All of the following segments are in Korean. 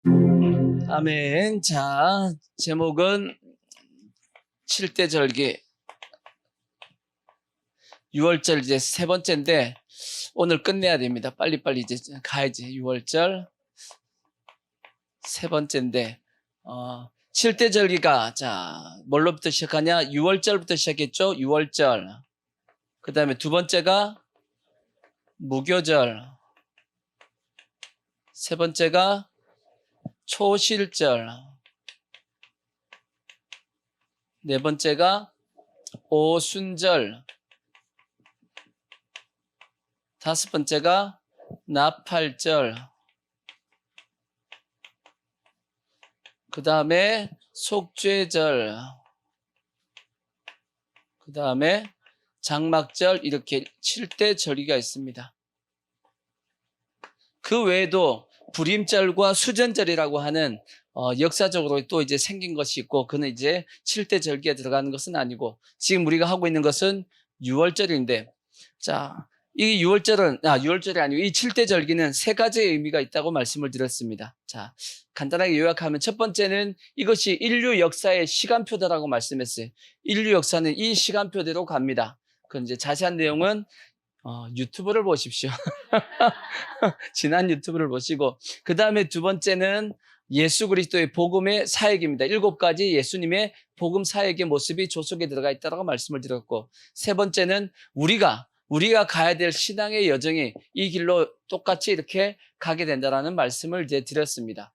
아멘. 자, 제목은 7대 절기 6월절 이제 세 번째인데 오늘 끝내야 됩니다. 빨리빨리 이제 가야지. 6월절 세 번째인데 7대 절기가 자, 뭘로부터 시작하냐? 6월절부터 시작했죠. 6월절. 그다음에 두 번째가 무교절. 세 번째가 초실절. 네 번째가 오순절. 다섯 번째가 나팔절. 그 다음에 속죄절. 그 다음에 장막절. 이렇게 7대 절기가 있습니다. 그 외에도 불임절과 수전절이라고 하는 역사적으로 또 이제 생긴 것이 있고, 그는 이제 7대 절기에 들어가는 것은 아니고, 지금 우리가 하고 있는 것은 6월절인데, 자, 이 6월절이 아니고 이 7대 절기는 세 가지의 의미가 있다고 말씀을 드렸습니다. 자, 간단하게 요약하면 첫 번째는 이것이 인류 역사의 시간표다라고 말씀했어요. 인류 역사는 이 시간표대로 갑니다. 그 이제 자세한 내용은 유튜브를 보십시오. 지난 유튜브를 보시고, 그 다음에 두 번째는 예수 그리스도의 복음의 사역입니다. 7가지 예수님의 복음 사역의 모습이 조속에 들어가 있다고 말씀을 드렸고, 세 번째는 우리가 가야 될 신앙의 여정이 이 길로 똑같이 이렇게 가게 된다라는 말씀을 이제 드렸습니다.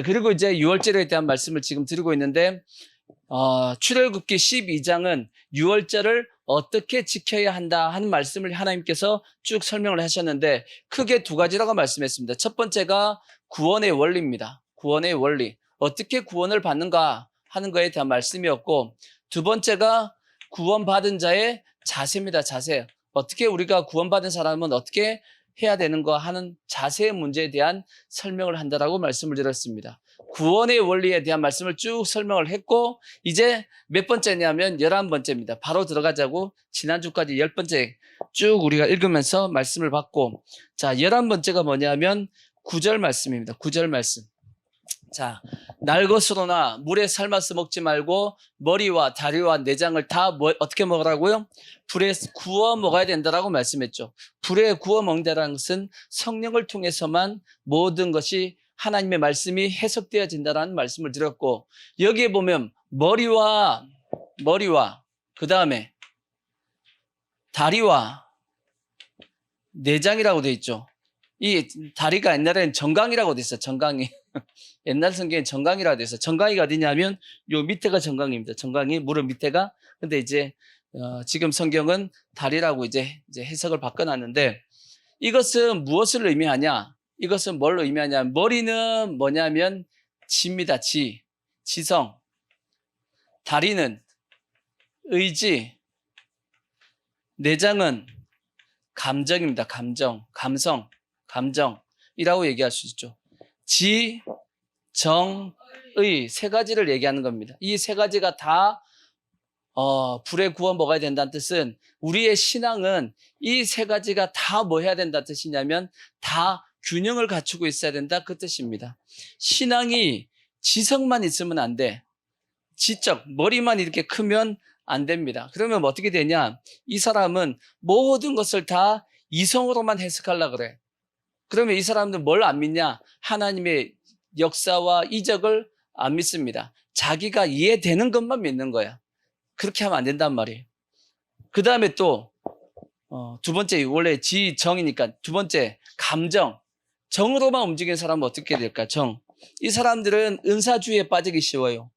그리고 이제 6월절에 대한 말씀을 지금 드리고 있는데, 출애굽기 12장은 6월절을 어떻게 지켜야 한다 하는 말씀을 하나님께서 쭉 설명을 하셨는데, 크게 두 가지라고 말씀했습니다. 첫 번째가 구원의 원리입니다. 구원의 원리. 어떻게 구원을 받는가 하는 것에 대한 말씀이었고, 두 번째가 구원받은 자의 자세입니다. 자세. 어떻게 우리가 구원받은 사람은 어떻게 해야 되는가 하는 자세의 문제에 대한 설명을 한다라고 말씀을 드렸습니다. 구원의 원리에 대한 말씀을 쭉 설명을 했고, 이제 몇 번째냐면 11번째입니다. 바로 들어가자고. 지난주까지 10번째 쭉 우리가 읽으면서 말씀을 받고, 자, 11번째가 뭐냐면 9절 말씀입니다. 9절 말씀. 자, 날 것으로나 물에 삶아서 먹지 말고 머리와 다리와 내장을 다 어떻게 먹으라고요? 불에 구워 먹어야 된다라고 말씀했죠. 불에 구워 먹는다는 것은 성령을 통해서만 모든 것이 하나님의 말씀이 해석되어진다는 말씀을 드렸고, 여기에 보면 머리와 그 다음에 다리와 내장이라고 되어 있죠. 이 다리가 옛날에는 정강이라고 되어 있어요. 정강이. 옛날 성경에 정강이라고 되어 있어요. 정강이가 어디냐면 요 밑에가 정강입니다. 정강이 무릎 밑에가. 근데 이제 지금 성경은 다리라고 이제 해석을 바꿔놨는데, 이것은 무엇을 의미하냐? 이것은 뭘 의미하냐? 머리는 뭐냐면 지입니다. 지성. 다리는 의지. 내장은 감정입니다. 감성. 감정이라고 얘기할 수 있죠. 지, 정, 의 세 가지를 얘기하는 겁니다. 이 세 가지가 다 불에 구워 먹어야 된다는 뜻은, 우리의 신앙은 이 세 가지가 다 뭐 해야 된다는 뜻이냐면 다 균형을 갖추고 있어야 된다, 그 뜻입니다. 신앙이 지성만 있으면 안 돼. 지적, 머리만 이렇게 크면 안 됩니다. 그러면 어떻게 되냐? 이 사람은 모든 것을 다 이성으로만 해석하려고 그래. 그러면 이 사람들은 뭘 안 믿냐? 하나님의 역사와 이적을 안 믿습니다. 자기가 이해되는 것만 믿는 거야. 그렇게 하면 안 된단 말이에요. 그 다음에 또 두 번째, 원래 지정이니까 두 번째, 감정. 정으로만 움직이는 사람은 어떻게 될까? 이 사람들은 은사주의에 빠지기 쉬워요.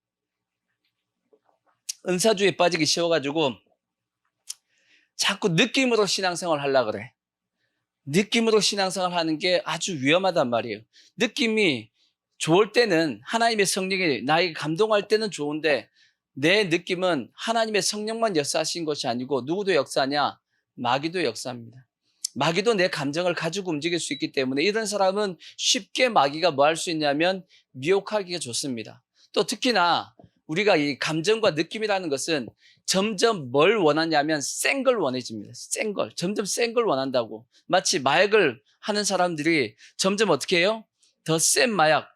은사주의에 빠지기 쉬워가지고 자꾸 느낌으로 신앙생활 하려고 그래. 느낌으로 신앙생활 하는 게 아주 위험하단 말이에요. 느낌이 좋을 때는, 하나님의 성령이 나에게 감동할 때는 좋은데, 내 느낌은 하나님의 성령만 역사하신 것이 아니고 누구도 역사하냐? 마귀도 역사합니다. 마귀도 내 감정을 가지고 움직일 수 있기 때문에 이런 사람은 쉽게 마귀가 뭐 할 수 있냐면 미혹하기가 좋습니다. 또 특히나 우리가 이 감정과 느낌이라는 것은 점점 뭘 원하냐면 센 걸 원해집니다. 센 걸. 점점 센 걸 원한다고. 마치 마약을 하는 사람들이 점점 어떻게 해요? 더 센 마약.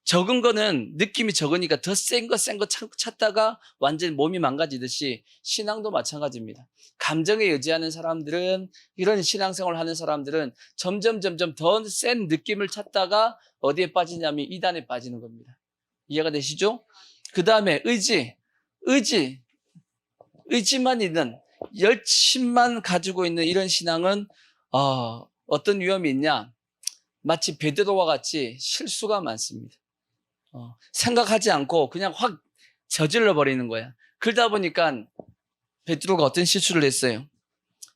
적은 거는 느낌이 적으니까 더 센 거 찾다가 완전히 몸이 망가지듯이 신앙도 마찬가지입니다. 감정에 의지하는 사람들은, 이런 신앙생활을 하는 사람들은 점점 더 센 느낌을 찾다가 어디에 빠지냐면 이단에 빠지는 겁니다. 이해가 되시죠? 그 다음에 의지만 있는, 열심만 가지고 있는 이런 신앙은 어떤 위험이 있냐? 마치 베드로와 같이 실수가 많습니다. 생각하지 않고 그냥 확 저질러 버리는 거야. 그러다 보니까 베드로가 어떤 실수를 했어요?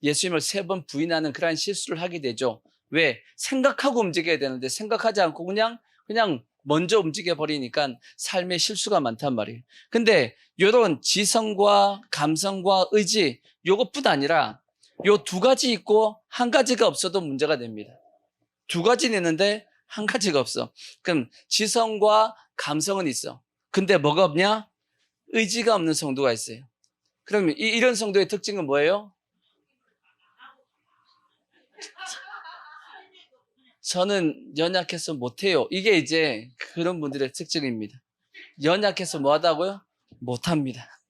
예수님을 3번 부인하는 그러한 실수를 하게 되죠. 왜? 생각하고 움직여야 되는데 생각하지 않고 그냥 먼저 움직여 버리니까 삶에 실수가 많단 말이에요. 근데 이런 지성과 감성과 의지, 요것뿐 아니라 요 2가지 있고 1가지가 없어도 문제가 됩니다. 2가지는 있는데 1가지가 없어. 그럼 지성과 감성은 있어. 근데 뭐가 없냐? 의지가 없는 성도가 있어요. 그러면 이런 성도의 특징은 뭐예요? 저는 연약해서 못해요. 이게 이제 그런 분들의 특징입니다. 연약해서 뭐하다고요? 못합니다.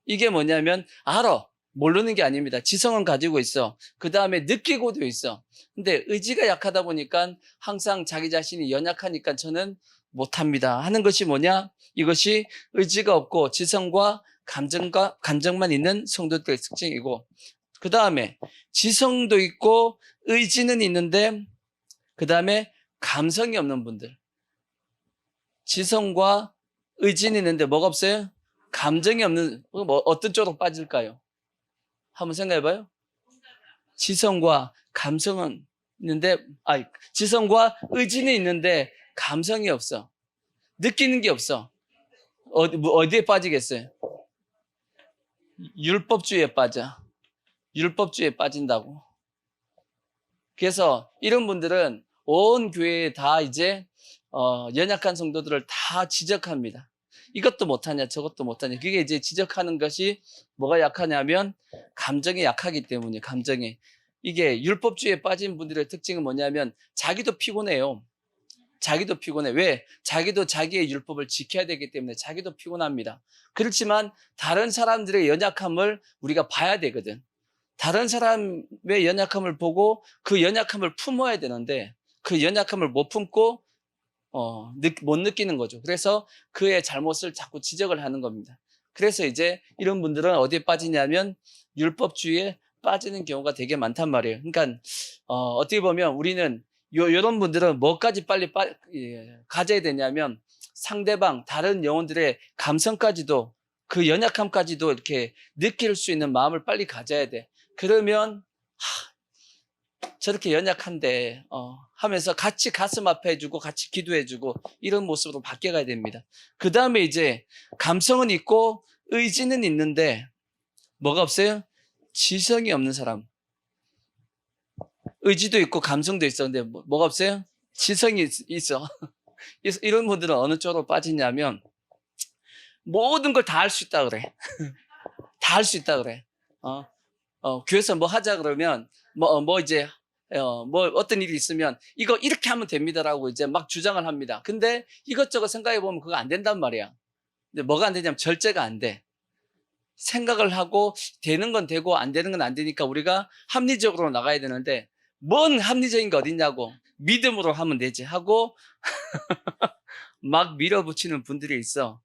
이게 뭐냐면 알아. 모르는 게 아닙니다. 지성은 가지고 있어. 그 다음에 느끼고도 있어. 근데 의지가 약하다 보니까 항상 자기 자신이 연약하니까 저는 못합니다 하는 것이 뭐냐? 이것이 의지가 없고 지성과 감정만 있는 성도들의 특징이고, 그 다음에 지성도 있고 의지는 있는데 그 다음에 감성이 없는 분들. 지성과 의지는 있는데 뭐가 없어요? 감정이 없는, 어떤 쪽으로 빠질까요? 한번 생각해봐요. 지성과 감성은 있는데, 지성과 의지는 있는데 감성이 없어. 느끼는 게 없어. 어디에 빠지겠어요? 율법주의에 빠져. 율법주의에 빠진다고. 그래서 이런 분들은 온 교회에 다 이제 연약한 성도들을 다 지적합니다. 이것도 못하냐 저것도 못하냐. 그게 이제 지적하는 것이 뭐가 약하냐면 감정이 약하기 때문에. 감정이. 이게 율법주의에 빠진 분들의 특징은 뭐냐면 자기도 피곤해요. 자기도 피곤해. 왜? 자기도 자기의 율법을 지켜야 되기 때문에 자기도 피곤합니다. 그렇지만 다른 사람들의 연약함을 우리가 봐야 되거든. 다른 사람의 연약함을 보고 그 연약함을 품어야 되는데 그 연약함을 못 품고 못 느끼는 거죠. 그래서 그의 잘못을 자꾸 지적을 하는 겁니다. 그래서 이제 이런 분들은 어디에 빠지냐면 율법주의에 빠지는 경우가 되게 많단 말이에요. 그러니까 어떻게 보면 우리는 이런 분들은 뭐까지 빨리 가져야 되냐면 상대방 다른 영혼들의 감성까지도 그 연약함까지도 이렇게 느낄 수 있는 마음을 빨리 가져야 돼. 그러면 저렇게 연약한데 하면서 같이 가슴 아파해주고 같이 기도해주고 이런 모습으로 바뀌어가야 됩니다. 그 다음에 이제 감성은 있고 의지는 있는데 뭐가 없어요? 지성이 없는 사람. 의지도 있고 감성도 있었는데 뭐가 없어요? 지성이 있어. 그래서 이런 분들은 어느 쪽으로 빠지냐면 모든 걸 다 할 수 있다 그래. 다 할 수 있다 그래. 교회에서 뭐 하자 그러면 이제 어떤 일이 있으면 이거 이렇게 하면 됩니다라고 이제 막 주장을 합니다. 근데 이것저것 생각해 보면 그거 안 된단 말이야. 근데 뭐가 안 되냐면 절제가 안 돼. 생각을 하고 되는 건 되고 안 되는 건 안 되니까 우리가 합리적으로 나가야 되는데 뭔 합리적인 게 어딨냐고 믿음으로 하면 되지 하고 막 밀어붙이는 분들이 있어.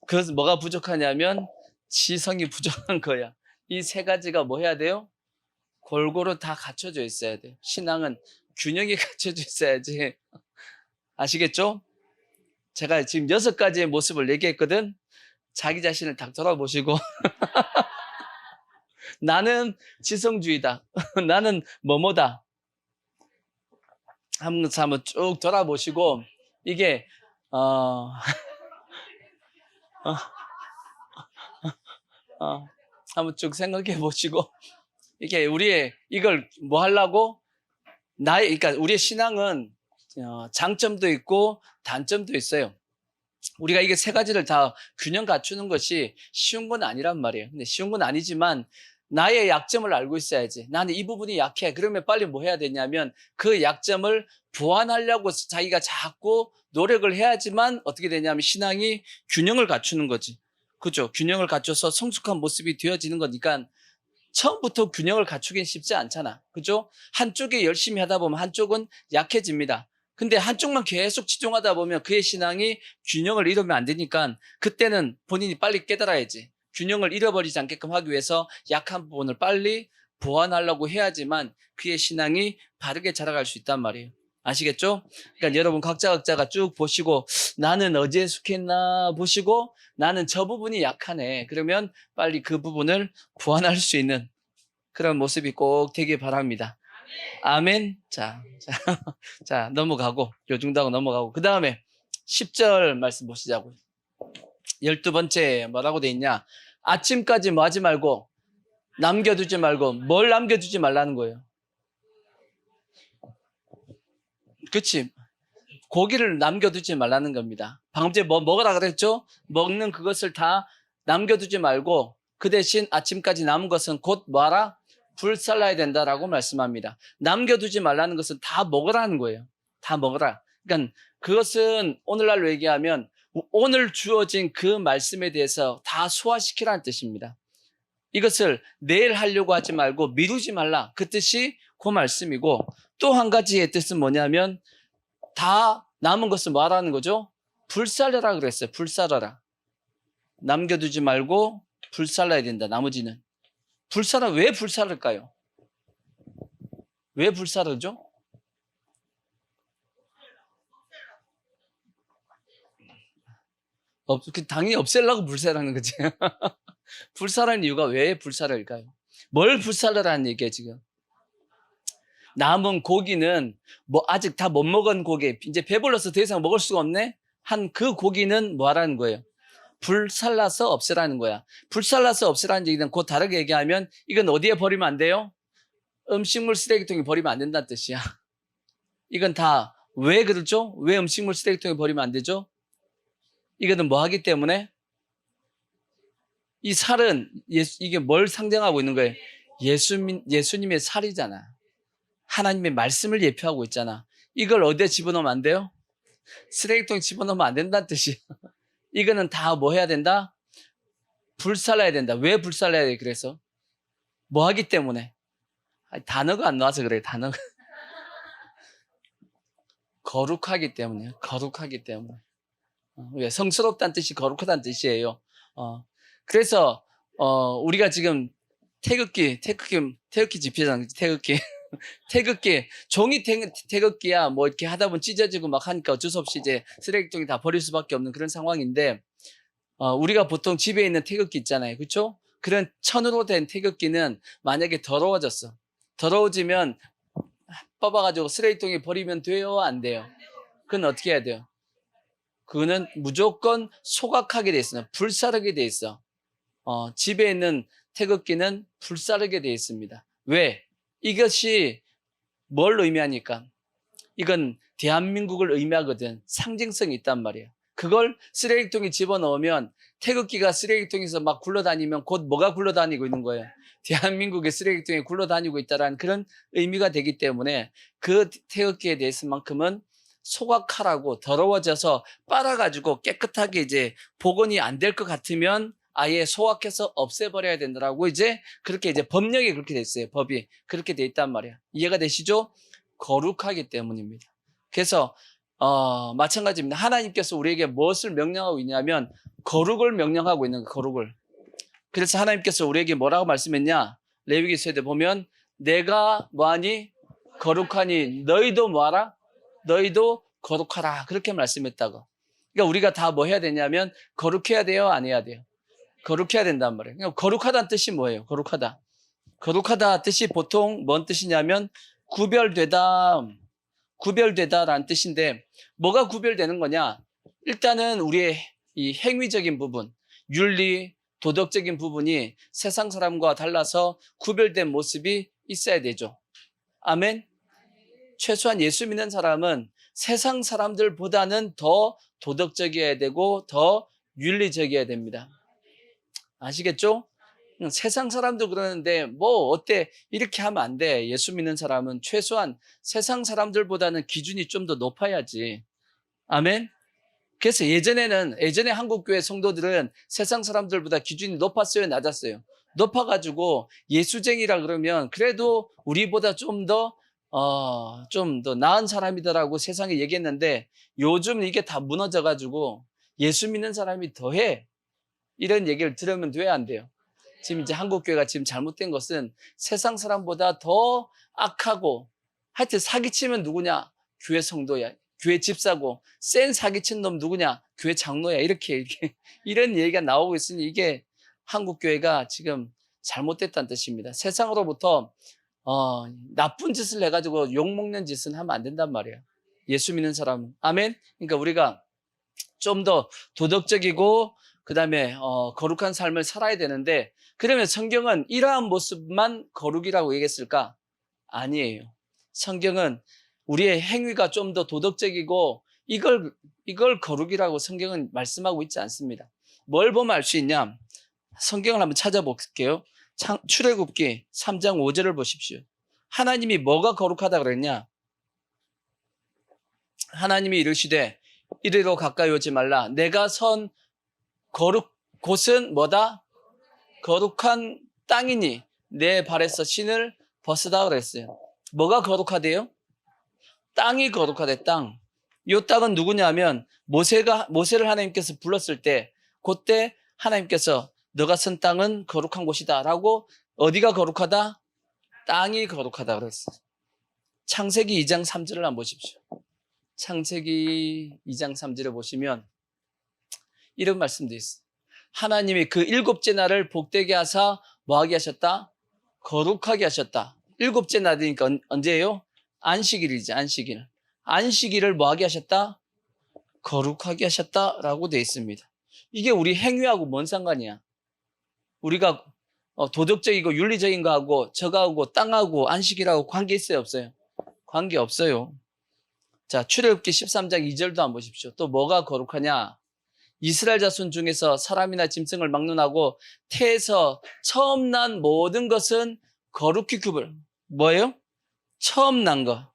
그래서 뭐가 부족하냐면 지성이 부족한 거야. 이 3가지가 뭐 해야 돼요? 골고루 다 갖춰져 있어야 돼요. 신앙은 균형이 갖춰져 있어야지. 아시겠죠? 제가 지금 6가지의 모습을 얘기했거든. 자기 자신을 딱 돌아보시고 나는 지성주의다. 나는 뭐뭐다. 한번 쭉 돌아보시고 이게 한번 쭉 생각해 보시고 이게 이걸 뭐 하려고 그러니까 우리의 신앙은 장점도 있고 단점도 있어요. 우리가 이게 3가지를 다 균형 갖추는 것이 쉬운 건 아니란 말이에요. 근데 쉬운 건 아니지만 나의 약점을 알고 있어야지. 나는 이 부분이 약해. 그러면 빨리 뭐 해야 되냐면 그 약점을 보완하려고 자기가 자꾸 노력을 해야지만 어떻게 되냐면 신앙이 균형을 갖추는 거지. 그죠? 균형을 갖춰서 성숙한 모습이 되어지는 거니까 처음부터 균형을 갖추긴 쉽지 않잖아. 그죠? 한쪽에 열심히 하다 보면 한쪽은 약해집니다. 근데 한쪽만 계속 치중하다 보면 그의 신앙이 균형을 잃으면 안 되니까 그때는 본인이 빨리 깨달아야지. 균형을 잃어버리지 않게끔 하기 위해서 약한 부분을 빨리 보완하려고 해야지만 그의 신앙이 바르게 자라갈 수 있단 말이에요. 아시겠죠? 그러니까 여러분 각자가 쭉 보시고 나는 어디에 속했나 보시고 나는 저 부분이 약하네. 그러면 빨리 그 부분을 보완할 수 있는 그런 모습이 꼭 되길 바랍니다. 아멘. 자, 넘어가고, 요중다고 넘어가고. 그 다음에 10절 말씀 보시자고요. 12번째 뭐라고 돼 있냐? 아침까지 뭐 하지 말고, 남겨두지 말고, 뭘 남겨두지 말라는 거예요. 그치? 고기를 남겨두지 말라는 겁니다. 방금 전에 뭐 먹으라 그랬죠? 먹는 그것을 다 남겨두지 말고 그 대신 아침까지 남은 것은 곧 뭐하라? 불살라야 된다라고 말씀합니다. 남겨두지 말라는 것은 다 먹으라는 거예요. 다 먹으라. 그러니까 그것은 오늘날로 얘기하면 오늘 주어진 그 말씀에 대해서 다 소화시키라는 뜻입니다. 이것을 내일 하려고 하지 말고 미루지 말라. 그 뜻이 그 말씀이고 또 한 가지의 뜻은 뭐냐면 다 남은 것을 뭐 하라는 거죠? 불살려라 그랬어요. 불살라라. 남겨두지 말고 불살라야 된다. 나머지는. 왜 불살을까요? 왜 불살르죠? 당연히 없애려고 불살라는 거지. 불살하는 이유가 왜 불살일까요? 뭘 불살라라는 얘기야 지금? 남은 고기는 뭐 아직 다 못 먹은 고기, 이제 배불러서 더 이상 먹을 수가 없네? 한 그 고기는 뭐 하라는 거예요? 불살라서 없애라는 거야. 불살라서 없애라는 얘기는 곧 다르게 얘기하면 이건 어디에 버리면 안 돼요? 음식물 쓰레기통에 버리면 안 된다는 뜻이야. 이건 다 왜 그러죠? 왜 음식물 쓰레기통에 버리면 안 되죠? 이거는 뭐 하기 때문에? 이 살은 이게 뭘 상징하고 있는 거예요? 예수님의 살이잖아. 하나님의 말씀을 예표하고 있잖아. 이걸 어디에 집어넣으면 안 돼요? 쓰레기통에 집어넣으면 안 된다는 뜻이야. 이거는 다 뭐 해야 된다? 불살라야 된다. 왜 불살라야 돼? 그래서 뭐 하기 때문에? 단어가 안 나와서 그래. 단어가 거룩하기 때문에. 거룩하기 때문에. 성스럽다는 뜻이 거룩하다는 뜻이에요. 그래서 우리가 지금 태극기 집회장 태극기 태극기 종이 태극기야 뭐 이렇게 하다 보면 찢어지고 막 하니까 어쩔 수 없이 이제 쓰레기통에 다 버릴 수밖에 없는 그런 상황인데 우리가 보통 집에 있는 태극기 있잖아요. 그렇죠? 그런 천으로 된 태극기는 만약에 더러워지면 뽑아가지고 쓰레기통에 버리면 돼요? 안 돼요? 그건 어떻게 해야 돼요? 그거는 무조건 소각하게 돼 있어요. 불사르게 돼 있어. 집에 있는 태극기는 불사르게 돼 있습니다. 왜? 이것이 뭘 의미하니까? 이건 대한민국을 의미하거든. 상징성이 있단 말이에요. 그걸 쓰레기통에 집어넣으면 태극기가 쓰레기통에서 막 굴러다니면 곧 뭐가 굴러다니고 있는 거예요? 대한민국의 쓰레기통에 굴러다니고 있다는 그런 의미가 되기 때문에 그 태극기에 대해서만큼은 소각하라고 더러워져서 빨아가지고 깨끗하게 이제 복원이 안 될 것 같으면 아예 소각해서 없애버려야 된다라고 이제 그렇게 이제 법령이 그렇게 돼 있어요. 법이 그렇게 돼 있단 말이야. 이해가 되시죠? 거룩하기 때문입니다. 그래서 마찬가지입니다. 하나님께서 우리에게 무엇을 명령하고 있냐면 거룩을 명령하고 있는 거예요. 거룩을. 그래서 하나님께서 우리에게 뭐라고 말씀했냐? 레위기서에 보면 내가 뭐하니? 거룩하니 너희도 뭐하라? 너희도 거룩하라. 그렇게 말씀했다고. 그러니까 우리가 다 뭐 해야 되냐면 거룩해야 돼요? 안 해야 돼요? 거룩해야 된단 말이에요. 그러니까 거룩하다는 뜻이 뭐예요? 거룩하다. 거룩하다 뜻이 보통 뭔 뜻이냐면 구별되다라는 뜻인데 뭐가 구별되는 거냐? 일단은 우리의 이 행위적인 부분, 윤리, 도덕적인 부분이 세상 사람과 달라서 구별된 모습이 있어야 되죠. 아멘? 최소한 예수 믿는 사람은 세상 사람들보다는 더 도덕적이어야 되고 더 윤리적이어야 됩니다. 아시겠죠? 세상 사람도 그러는데 뭐 어때 이렇게 하면 안 돼. 예수 믿는 사람은 최소한 세상 사람들보다는 기준이 좀 더 높아야지. 아멘. 그래서 예전에 한국교회 성도들은 세상 사람들보다 기준이 높았어요, 낮았어요? 높아가지고 예수쟁이라 그러면 그래도 우리보다 좀 더 나은 사람이다라고 세상에 얘기했는데 요즘 이게 다 무너져가지고 예수 믿는 사람이 더해. 이런 얘기를 들으면 왜 안 돼요? 지금 이제 한국교회가 지금 잘못된 것은 세상 사람보다 더 악하고 하여튼 사기치면 누구냐? 교회 성도야. 교회 집사고 센 사기친 놈 누구냐? 교회 장로야. 이렇게 이런 얘기가 나오고 있으니 이게 한국교회가 지금 잘못됐다는 뜻입니다. 세상으로부터 나쁜 짓을 해가지고 욕먹는 짓은 하면 안 된단 말이에요. 예수 믿는 사람은. 아멘? 그러니까 우리가 좀 더 도덕적이고 그다음에 거룩한 삶을 살아야 되는데 그러면 성경은 이러한 모습만 거룩이라고 얘기했을까? 아니에요. 성경은 우리의 행위가 좀 더 도덕적이고 이걸 거룩이라고 성경은 말씀하고 있지 않습니다. 뭘 보면 알 수 있냐? 성경을 한번 찾아볼게요. 출애굽기 3장 5절을 보십시오. 하나님이 뭐가 거룩하다 그랬냐? 하나님이 이르시되 이리로 가까이 오지 말라. 내가 선 곳은 뭐다? 거룩한 땅이니 내 발에서 신을 벗으다 그랬어요. 뭐가 거룩하대요? 땅이 거룩하대. 땅. 이 땅은 누구냐면 모세를 하나님께서 불렀을 때 그때 하나님께서 너가 선 땅은 거룩한 곳이다 라고. 어디가 거룩하다? 땅이 거룩하다 그랬어요. 창세기 2장 3절을 한번 보십시오. 창세기 2장 3절을 보시면 이런 말씀도 있어요. 하나님이 그 일곱째 날을 복되게 하사 뭐하게 하셨다? 거룩하게 하셨다. 일곱째 날이니까 언제예요? 안식일이지. 안식일. 안식일을 뭐하게 하셨다? 거룩하게 하셨다라고 되어 있습니다. 이게 우리 행위하고 뭔 상관이야? 우리가 도덕적이고 윤리적인 거하고 저거하고 땅하고 안식일하고 관계 있어요, 없어요? 관계 없어요. 자, 출애굽기 13장 2절도 한번 보십시오. 또 뭐가 거룩하냐? 이스라엘 자손 중에서 사람이나 짐승을 막론하고 태에서 처음 난 모든 것은 거룩히 뭐예요? 처음 난 것.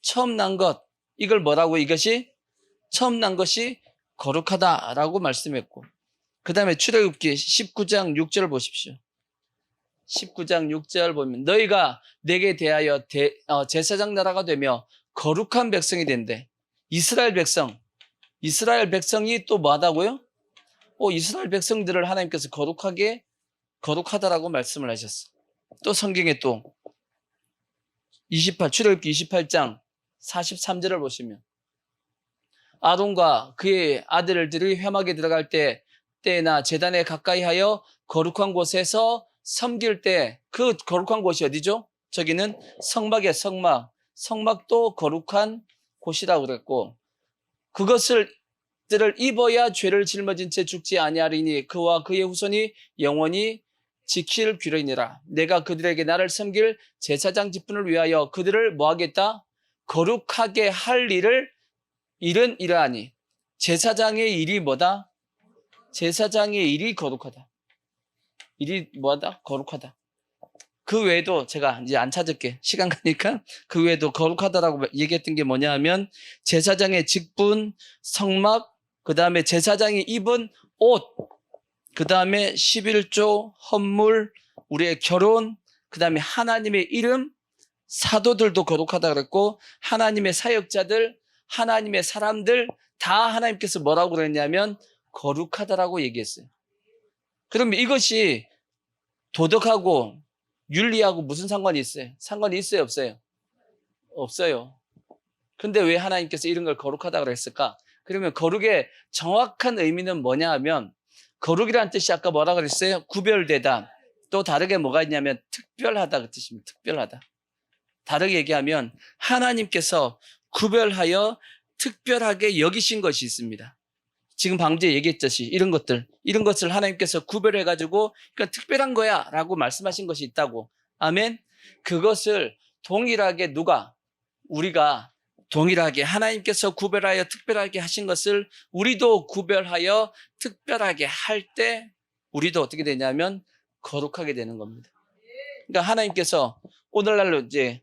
처음 난 것. 이걸 뭐라고? 이것이 처음 난 것이 거룩하다라고 말씀했고. 그 다음에 출애굽기 19장 6절 보십시오. 19장 6절 보면 너희가 내게 대하여 제사장 나라가 되며 거룩한 백성이 된대. 이스라엘 백성이 또 뭐하다고요? 이스라엘 백성들을 하나님께서 거룩하다라고 말씀을 하셨어. 또 성경에 또 출애굽기 28장 43절을 보시면 아론과 그의 아들들이 회막에 들어갈 때나 제단에 가까이 하여 거룩한 곳에서 섬길 때 그 거룩한 곳이 어디죠? 저기는 성막이야. 성막도 거룩한 곳이라고 그랬고 그것을 입어야 죄를 짊어진 채 죽지 아니하리니 그와 그의 후손이 영원히 지킬 규례니라. 내가 그들에게 나를 섬길 제사장 직분을 위하여 그들을 뭐하겠다? 거룩하게 할 일은 이러하니. 제사장의 일이 뭐다? 제사장의 일이 거룩하다. 일이 뭐하다? 거룩하다. 그 외에도 제가 이제 안 찾을게. 시간 가니까 그 외에도 거룩하다라고 얘기했던 게 뭐냐 하면 제사장의 직분, 성막, 그 다음에 제사장이 입은 옷, 그 다음에 11조, 헌물, 우리의 결혼, 그 다음에 하나님의 이름, 사도들도 거룩하다 그랬고 하나님의 사역자들, 하나님의 사람들 다 하나님께서 뭐라고 그랬냐면 거룩하다라고 얘기했어요. 그러면 이것이 도덕하고 윤리하고 무슨 상관이 있어요? 상관이 있어요, 없어요? 없어요. 근데 왜 하나님께서 이런 걸 거룩하다고 그랬을까? 그러면 거룩의 정확한 의미는 뭐냐 하면 거룩이라는 뜻이 아까 뭐라 그랬어요? 구별되다. 또 다르게 뭐가 있냐면 특별하다 그 뜻입니다. 특별하다. 다르게 얘기하면 하나님께서 구별하여 특별하게 여기신 것이 있습니다. 지금 방금 얘기했듯이 이런 것을 하나님께서 구별해가지고 그러니까 특별한 거야 라고 말씀하신 것이 있다고. 아멘. 그것을 동일하게 우리가 동일하게 하나님께서 구별하여 특별하게 하신 것을 우리도 구별하여 특별하게 할 때 우리도 어떻게 되냐면 거룩하게 되는 겁니다. 그러니까 하나님께서 오늘날로 이제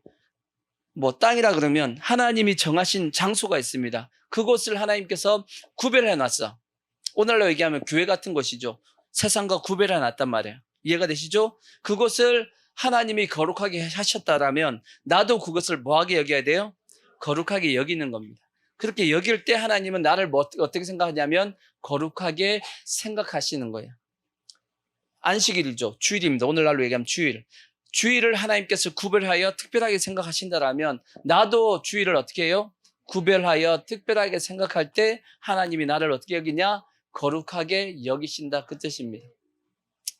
뭐 땅이라 그러면 하나님이 정하신 장소가 있습니다. 그곳을 하나님께서 구별해 놨어. 오늘날로 얘기하면 교회 같은 곳이죠. 세상과 구별해 놨단 말이에요. 이해가 되시죠? 그곳을 하나님이 거룩하게 하셨다라면 나도 그것을 뭐하게 여겨야 돼요? 거룩하게 여기는 겁니다. 그렇게 여길 때 하나님은 나를 어떻게 생각하냐면 거룩하게 생각하시는 거예요. 안식일이죠. 주일입니다. 오늘날로 얘기하면 주일. 주일을 하나님께서 구별하여 특별하게 생각하신다라면 나도 주일을 어떻게 해요? 구별하여 특별하게 생각할 때 하나님이 나를 어떻게 여기냐? 거룩하게 여기신다 그 뜻입니다.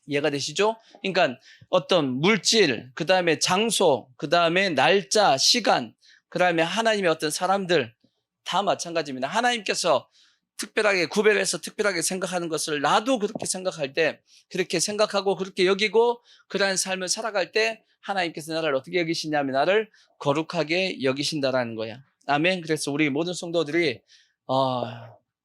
이해가 되시죠? 그러니까 어떤 물질, 그 다음에 장소, 그 다음에 날짜, 시간, 그 다음에 하나님의 어떤 사람들 다 마찬가지입니다. 하나님께서 특별하게 구별해서 특별하게 생각하는 것을 나도 그렇게 생각할 때 그렇게 생각하고 그렇게 여기고 그러한 삶을 살아갈 때 하나님께서 나를 어떻게 여기시냐면 나를 거룩하게 여기신다라는 거야. 아멘. 그래서 우리 모든 성도들이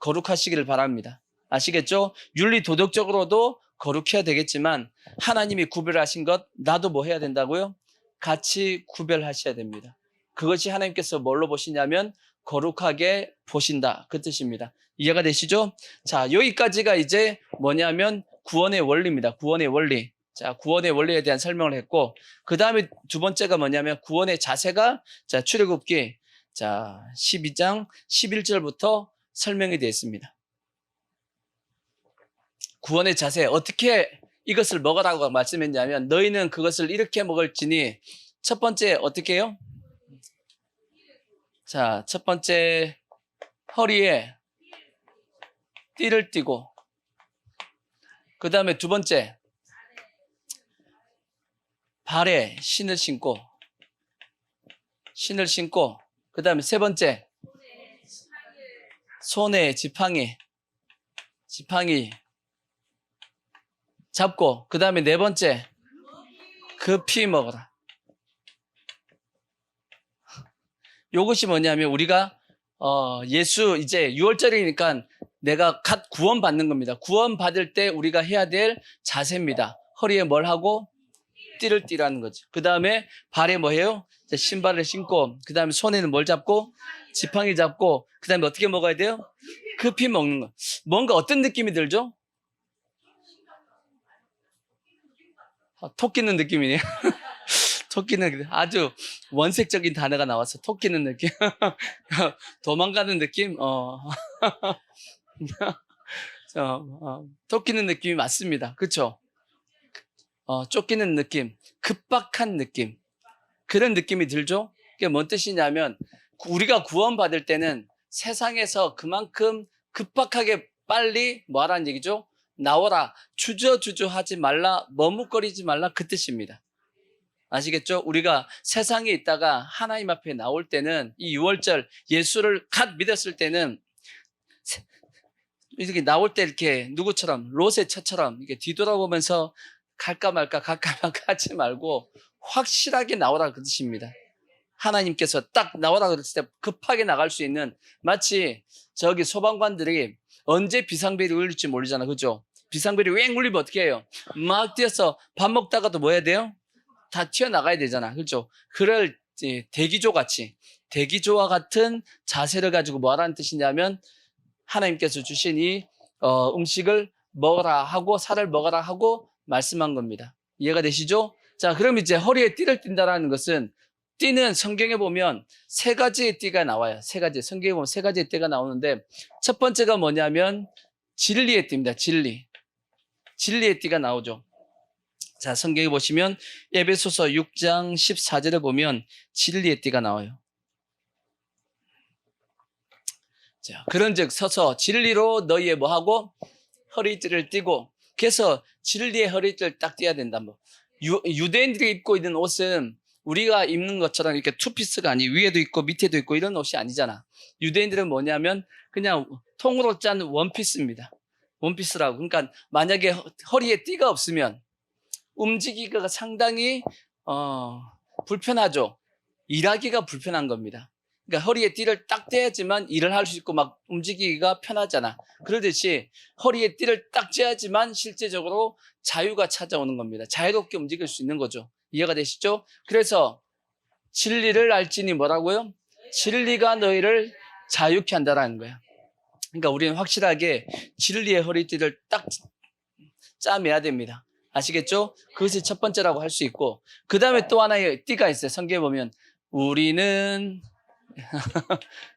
거룩하시기를 바랍니다. 아시겠죠? 윤리 도덕적으로도 거룩해야 되겠지만 하나님이 구별하신 것 나도 뭐 해야 된다고요? 같이 구별하셔야 됩니다. 그것이 하나님께서 뭘로 보시냐면 거룩하게 보신다 그 뜻입니다. 이해가 되시죠? 자, 여기까지가 이제 뭐냐면 구원의 원리입니다. 구원의 원리. 자, 구원의 원리에 대한 설명을 했고 그 다음에 두 번째가 뭐냐면 구원의 자세가 자, 출애굽기 자 12장 11절부터 설명이 되어 있습니다. 구원의 자세 어떻게 이것을 먹으라고 말씀했냐면 너희는 그것을 이렇게 먹을지니 첫 번째 어떻게 해요? 자, 첫 번째 허리에 띠를 띠고 그 다음에 두 번째 발에 신을 신고 그 다음에 세 번째 손에 지팡이 잡고 그 다음에 네 번째 급히 먹어라. 이것이 뭐냐면 우리가 예수 이제 6월절이니까 내가 갓 구원받는 겁니다. 구원받을 때 우리가 해야 될 자세입니다. 허리에 뭘 하고? 띠를 띠라는 거죠. 그 다음에 발에 뭐 해요? 신발을 신고 그 다음에 손에는 뭘 잡고? 지팡이 잡고 그 다음에 어떻게 먹어야 돼요? 급히 먹는 거. 뭔가 어떤 느낌이 들죠? 토끼는 느낌이네요. 토끼는 아주 원색적인 단어가 나와서 토끼는 느낌. 도망가는 느낌? 토끼는 느낌이 맞습니다. 그렇죠? 쫓기는 느낌, 급박한 느낌. 그런 느낌이 들죠? 그게 뭔 뜻이냐면 우리가 구원받을 때는 세상에서 그만큼 급박하게 빨리 뭐하라는 얘기죠? 나오라, 주저주저하지 말라, 머뭇거리지 말라 그 뜻입니다. 아시겠죠? 우리가 세상에 있다가 하나님 앞에 나올 때는 이 6월절 예수를 갓 믿었을 때는 이렇게 나올 때 이렇게 누구처럼 롯의 처처럼 이렇게 뒤돌아보면서 갈까 말까 하지 말고 확실하게 나오라 그 뜻입니다. 하나님께서 딱 나오라 그랬을 때 급하게 나갈 수 있는 마치 저기 소방관들이 언제 비상벨이 울릴지 모르잖아. 그죠? 비상벨이 왱 울리면 어떻게 해요? 막 뛰어서 밥 먹다가도 뭐 해야 돼요? 다 튀어나가야 되잖아. 그렇죠? 그럴 대기조와 같은 자세를 가지고 뭐하라는 뜻이냐면 하나님께서 주신 이 음식을 먹어라 하고 살을 먹어라 하고 말씀한 겁니다. 이해가 되시죠? 자, 그럼 이제 허리에 띠를 띈다라는 것은 띠는 성경에 보면 세 가지의 띠가 나와요. 세 가지. 성경에 보면 세 가지의 띠가 나오는데 첫 번째가 뭐냐면 진리의 띠입니다. 진리의 띠가 나오죠. 자, 성경에 보시면 에베소서 6장 14절에 보면 진리의 띠가 나와요. 자, 그런즉 서서 진리로 너희의 뭐하고 허리띠를 띠고 그래서 진리의 허리띠를 딱 띠어야 된다. 유대인들이 입고 있는 옷은 우리가 입는 것처럼 이렇게 투피스가 아니 위에도 있고 밑에도 있고 이런 옷이 아니잖아. 유대인들은 뭐냐면 그냥 통으로 짠 원피스입니다. 원피스라고. 그러니까 만약에 허리에 띠가 없으면 움직이기가 상당히 불편하죠. 일하기가 불편한 겁니다. 그러니까 허리에 띠를 딱 떼야지만 일을 할 수 있고 막 움직이기가 편하잖아. 그러듯이 허리에 띠를 딱 떼야지만 실제적으로 자유가 찾아오는 겁니다. 자유롭게 움직일 수 있는 거죠. 이해가 되시죠? 그래서 진리를 알지니 뭐라고요? 진리가 너희를 자유케 한다라는 거야. 그러니까 우리는 확실하게 진리의 허리띠를 딱 짜매야 됩니다. 아시겠죠? 그것이 첫 번째라고 할 수 있고, 그 다음에 또 하나의 띠가 있어요. 성경에 보면 우리는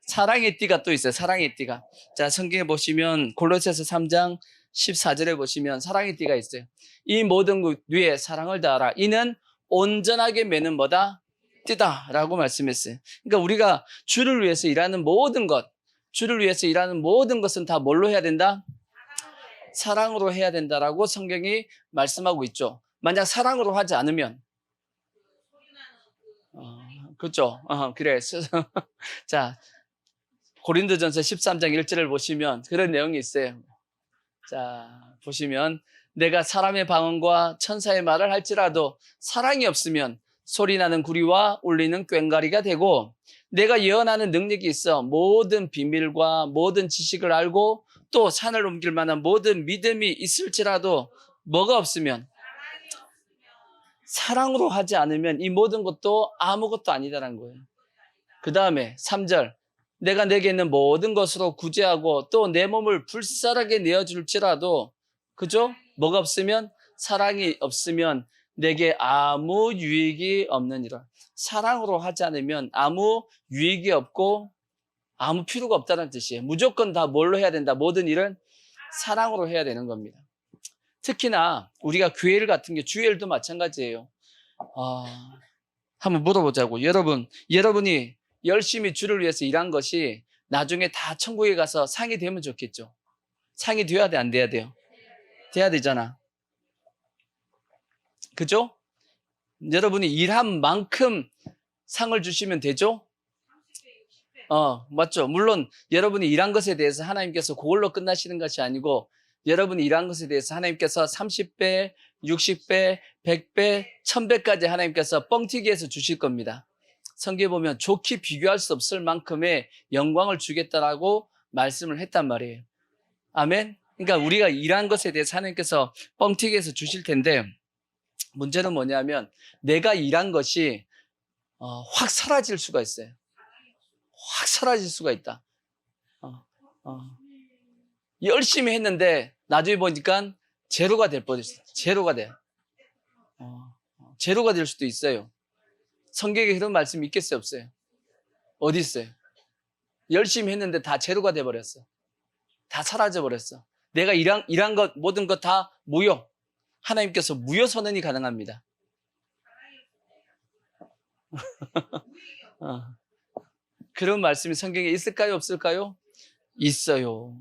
사랑의 띠가 또 있어요. 사랑의 띠가. 자, 성경에 보시면 골로새서 3장 14절에 보시면 사랑의 띠가 있어요. 이 모든 것 위에 사랑을 다하라. 이는 온전하게 매는 뭐다? 띠다라고 말씀했어요. 그러니까 우리가 주를 위해서 일하는 모든 것, 주를 위해서 일하는 모든 것은 다 뭘로 해야 된다? 사랑으로 해야 된다라고 성경이 말씀하고 있죠. 만약 사랑으로 하지 않으면 그렇죠. 그래. 자, 고린도전서 13장 1절을 보시면 그런 내용이 있어요. 자, 보시면 내가 사람의 방언과 천사의 말을 할지라도 사랑이 없으면 소리나는 구리와 울리는 꽹과리가 되고, 내가 예언하는 능력이 있어 모든 비밀과 모든 지식을 알고 또 산을 옮길 만한 모든 믿음이 있을지라도 뭐가 없으면, 사랑으로 하지 않으면 이 모든 것도 아무것도 아니다라는 거예요. 그 다음에 3절, 내가 내게 있는 모든 것으로 구제하고 또 내 몸을 불살하게 내어줄지라도, 그죠? 뭐가 없으면, 사랑이 없으면 내게 아무 유익이 없느니라. 사랑으로 하지 않으면 아무 유익이 없고 아무 필요가 없다는 뜻이에요. 무조건 다 뭘로 해야 된다? 모든 일은 사랑으로 해야 되는 겁니다. 특히나 우리가 교회일 같은 게, 주일도 마찬가지예요. 한번 물어보자고. 여러분이 열심히 주를 위해서 일한 것이 나중에 다 천국에 가서 상이 되면 좋겠죠. 상이 돼야 돼, 안 돼야 돼요? 돼야 되잖아. 그죠? 여러분이 일한 만큼 상을 주시면 되죠? 맞죠? 물론 여러분이 일한 것에 대해서 하나님께서 그걸로 끝나시는 것이 아니고, 여러분이 일한 것에 대해서 하나님께서 30배, 60배, 100배, 1000배까지 하나님께서 뻥튀기해서 주실 겁니다. 성경에 보면 좋게 비교할 수 없을 만큼의 영광을 주겠다라고 말씀을 했단 말이에요. 아멘? 그러니까 우리가 일한 것에 대해서 하나님께서 뻥튀기해서 주실 텐데, 문제는 뭐냐면 내가 일한 것이 확 사라질 수가 있어요. 확 사라질 수가 있다. 열심히 했는데 나중에 보니까 제로가 될 뻔했어요. 제로가 돼. 제로가 될 수도 있어요. 성경에 그런 말씀이 있겠어요, 없어요? 어디 있어요? 열심히 했는데 다 제로가 돼버렸어. 다 사라져버렸어. 내가 일한 것, 모든 것 다 무효. 하나님께서 무효 선언이 가능합니다. 그런 말씀이 성경에 있을까요, 없을까요? 있어요.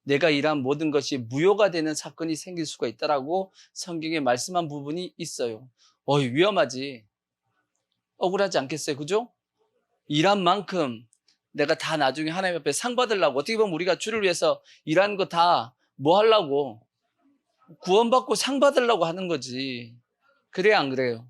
내가 일한 모든 것이 무효가 되는 사건이 생길 수가 있다라고 성경에 말씀한 부분이 있어요. 위험하지. 억울하지 않겠어요? 그죠? 일한 만큼 내가 다 나중에 하나님 앞에 상 받으려고, 어떻게 보면 우리가 주를 위해서 일하는 거 다 뭐 하려고? 구원받고 상 받으려고 하는 거지. 그래요, 안 그래요?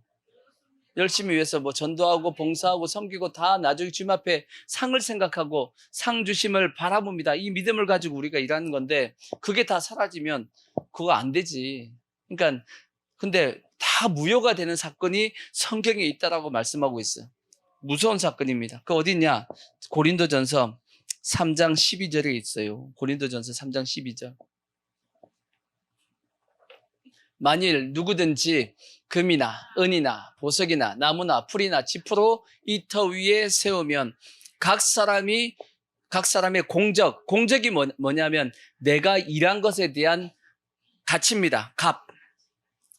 열심히 위해서 뭐 전도하고 봉사하고 섬기고 다 나중에 주님 앞에 상을 생각하고 상 주심을 바라봅니다. 이 믿음을 가지고 우리가 일하는 건데, 그게 다 사라지면 그거 안 되지. 그러니까 근데 다 무효가 되는 사건이 성경에 있다라고 말씀하고 있어요. 무서운 사건입니다. 그 어디 있냐? 고린도전서 3장 12절에 있어요. 고린도전서 3장 12절. 만일 누구든지 금이나 은이나 보석이나 나무나 풀이나 지푸로 이 터 위에 세우면 각 사람의 공적이 뭐냐면 내가 일한 것에 대한 가치입니다. 값.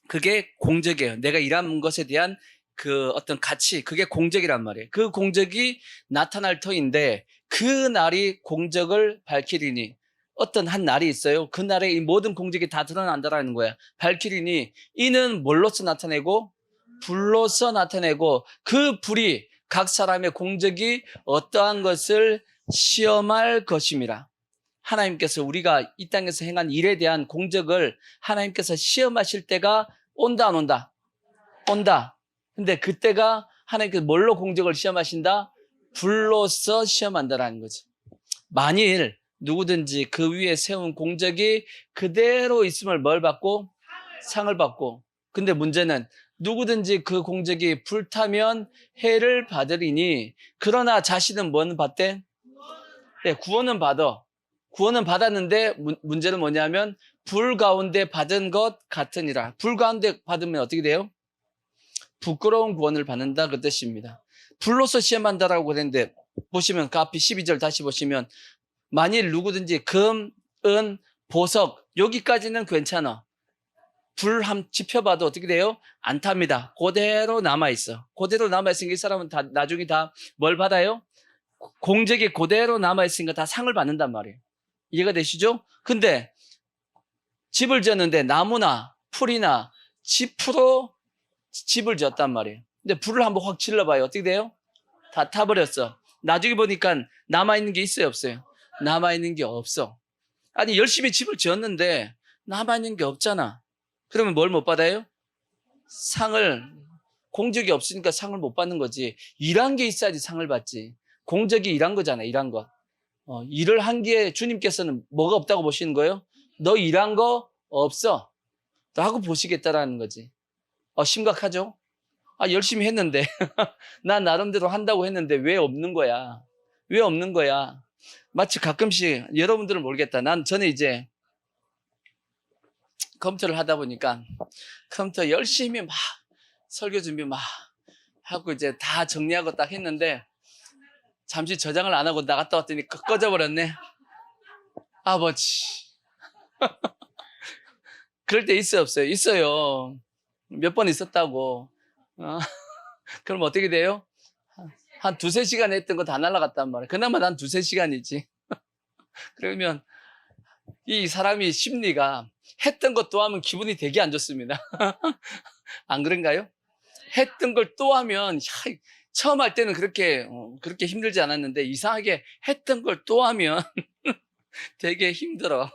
그게 공적이에요. 내가 일한 것에 대한 그 어떤 가치, 그게 공적이란 말이에요. 그 공적이 나타날 터인데, 그 날이 공적을 밝히리니, 어떤 한 날이 있어요. 그 날에 이 모든 공적이 다 드러난다라는 거야. 밝히리니 이는 뭘로서 나타내고? 불로서 나타내고, 그 불이 각 사람의 공적이 어떠한 것을 시험할 것임이라. 하나님께서 우리가 이 땅에서 행한 일에 대한 공적을 하나님께서 시험하실 때가 온다, 안 온다? 온다. 근데 그때가 하나님께서 뭘로 공적을 시험하신다? 불로서 시험한다라는 거죠. 만일 누구든지 그 위에 세운 공적이 그대로 있음을 뭘 받고? 상을 받고. 근데 문제는 누구든지 그 공적이 불타면 해를 받으리니 그러나 자신은 뭐는 받대? 네, 구원은 받아. 구원은 받았는데 문제는 뭐냐면 불 가운데 받은 것 같으니라. 불 가운데 받으면 어떻게 돼요? 부끄러운 구원을 받는다 그 뜻입니다. 불로서 시험한다라고 그랬는데 보시면 그 앞에 12절 다시 보시면 만일 누구든지 금, 은, 보석 여기까지는 괜찮아. 불 한 지펴봐도 어떻게 돼요? 안 탑니다. 그대로 남아있어. 그대로 남아있으니까 이 사람은 다 나중에 다 뭘 받아요? 공적이 그대로 남아있으니까 다 상을 받는단 말이에요. 이해가 되시죠? 근데 집을 지었는데 나무나 풀이나 짚으로 집을 지었단 말이에요. 근데 불을 한번 확 질러봐요. 어떻게 돼요? 다 타버렸어. 나중에 보니까 남아있는 게 있어요, 없어요? 남아있는 게 없어. 아니, 열심히 집을 지었는데 남아있는 게 없잖아. 그러면 뭘 못 받아요? 상을, 공적이 없으니까 상을 못 받는 거지. 일한 게 있어야지 상을 받지. 공적이 일한 거잖아, 일한 거. 일을 한 게 주님께서는 뭐가 없다고 보시는 거예요? 너 일한 거 없어. 라고 보시겠다라는 거지. 심각하죠? 열심히 했는데. 난 나름대로 한다고 했는데 왜 없는 거야? 왜 없는 거야? 마치 가끔씩 여러분들은 모르겠다. 난 전에 이제 컴퓨터를 하다 보니까 컴퓨터 열심히 막 설교 준비 막 하고 이제 다 정리하고 딱 했는데 잠시 저장을 안 하고 나갔다 왔더니 꺼져 버렸네. 아버지. 그럴 때 있어요, 없어요? 있어요. 몇 번 있었다고. 그럼 어떻게 돼요? 한 두세 시간 했던 거 다 날아갔단 말이에요. 그나마 난 두세 시간이지. 그러면 이 사람이 심리가 했던 것 또 하면 기분이 되게 안 좋습니다. 안 그런가요? 했던 걸 또 하면 처음 할 때는 그렇게 힘들지 않았는데 이상하게 했던 걸 또 하면 되게 힘들어.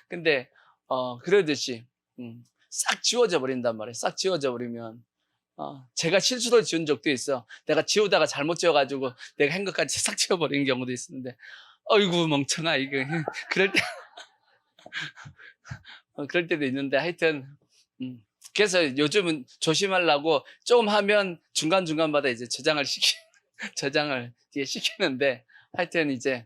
근데 그러듯이 싹 지워져 버린단 말이에요. 싹 지워져 버리면 제가 실수로 지운 적도 있어. 내가 지우다가 잘못 지워가지고 내가 한 것까지 싹 지워버리는 경우도 있었는데 어이구 멍청아 이거 그럴 때 그럴 때도 있는데 하여튼 그래서 요즘은 조심하려고 좀 하면 중간중간마다 이제 저장을 뒤에 시키는데 하여튼 이제